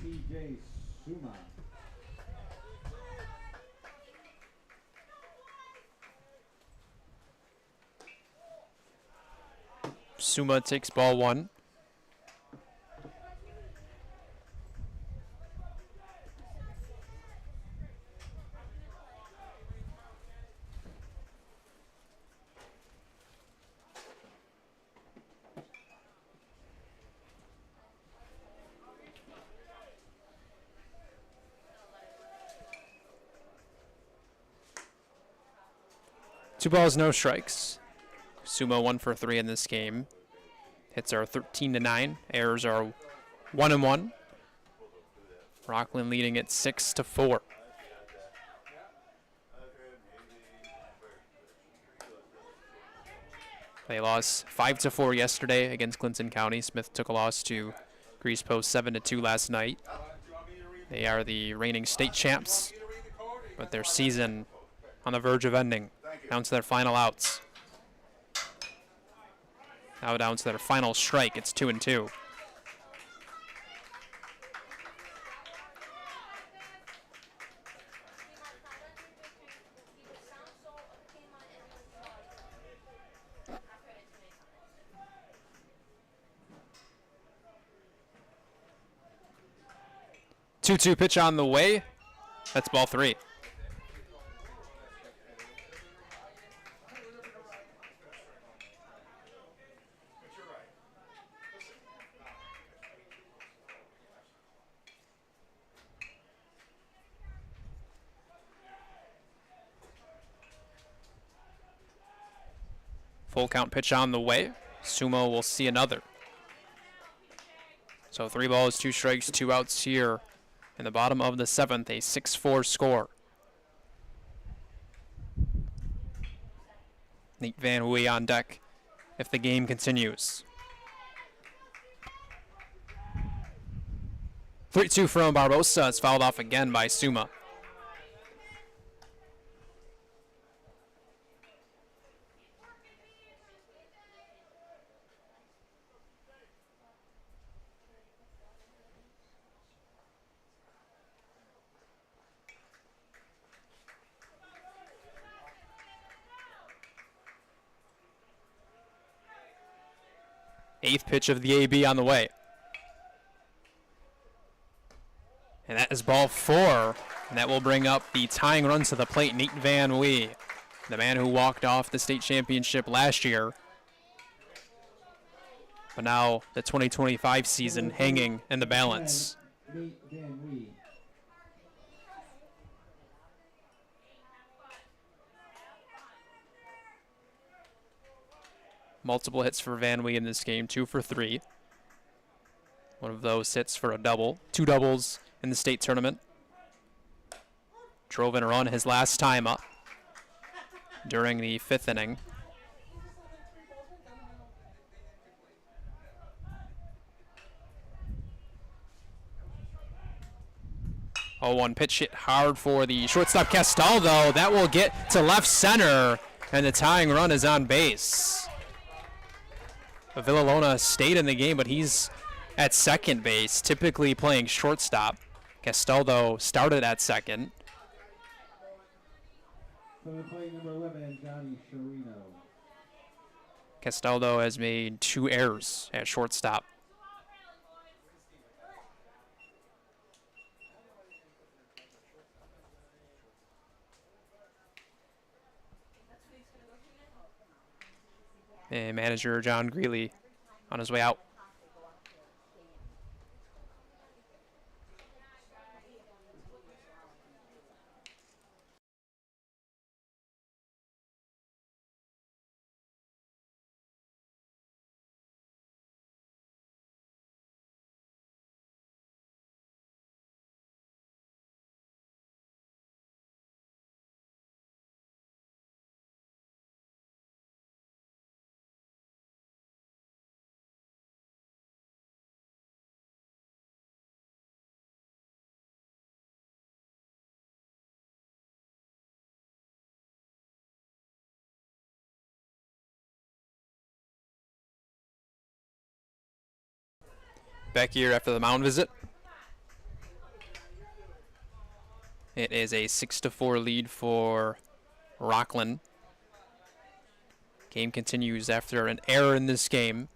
TJ Suma. Suma takes ball 1. Two balls, no strikes. Suma 1 for 3 in this game. Hits are 13-9. Errors are 1-1. Rockland leading it 6-4. They lost 5-4 yesterday against Clinton County. Smith took a loss to Grease Post 7-2 last night. They are the reigning state champs, but their season on the verge of ending. Down to their final outs. Now down to their final strike. It's 2-2. Two-two pitch on the way. That's ball 3. Full count pitch on the way. Sumo will see another. So 3 balls, 2 strikes, 2 outs here in the bottom of the 7th, a 6-4 score. Nate Van Huy on deck if the game continues. 3-2 from Barbosa. It's fouled off again by Suma. Eighth pitch of the AB on the way. And that is ball 4. And that will bring up the tying run to the plate, Nate Van Wee, the man who walked off the state championship last year. But now the 2025 season hanging in the balance. Nate Van Wee. Multiple hits for Van Wee in this game, 2 for 3. One of those hits for a double. 2 doubles in the state tournament. Drove in a run his last time up during the 5th inning. Oh, one pitch hit hard for the shortstop Castaldo. That will get to left center, and the tying run is on base. Villalona stayed in the game, but he's at second base, typically playing shortstop. Castaldo started at second. Playing number 11, Johnny Sharino. Castaldo has made 2 errors at shortstop. And manager John Greeley on his way out. Back here after the mound visit. It is a 6-4 lead for Rockland. Game continues after an error in this game.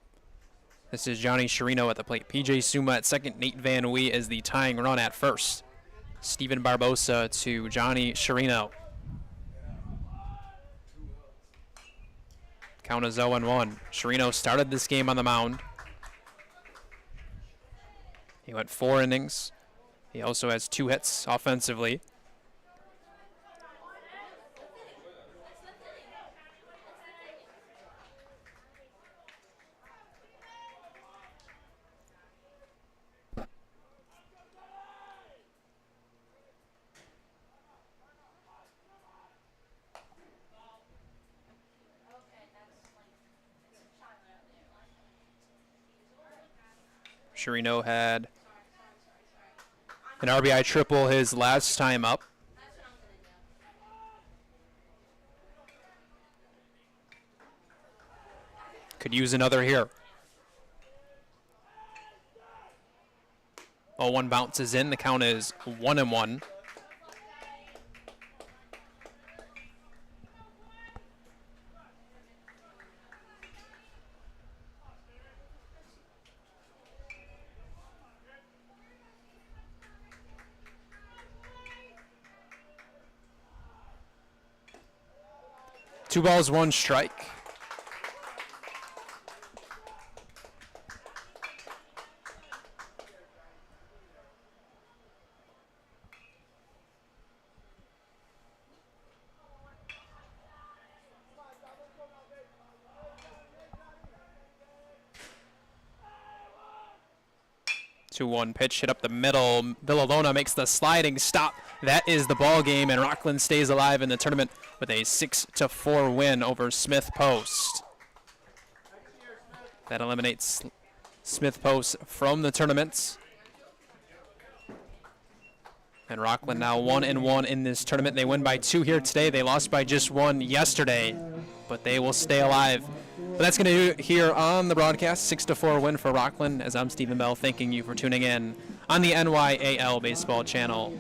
This is Johnny Sharino at the plate. PJ Suma at second. Nate Van Wee is the tying run at first. Steven Barbosa to Johnny Sharino. Count is 0-1. Sharino started this game on the mound. He went 4 innings. He also has 2 hits offensively. Sharino had an RBI triple his last time up. Could use another here. 0-1 bounces in. The count is 1-1. Two balls, 1 strike. Two-one pitch hit up the middle. Villalona makes the sliding stop. That is the ball game, and Rockland stays alive in the tournament with a 6-4 win over Smith Post. That eliminates Smith Post from the tournament. And Rockland now 1-1 in this tournament. They win by 2 here today. They lost by just 1 yesterday, but they will stay alive. But that's going to do it here on the broadcast. 6-4 win for Rockland. As I'm Stephen Bell, thanking you for tuning in on the NYAL Baseball Channel.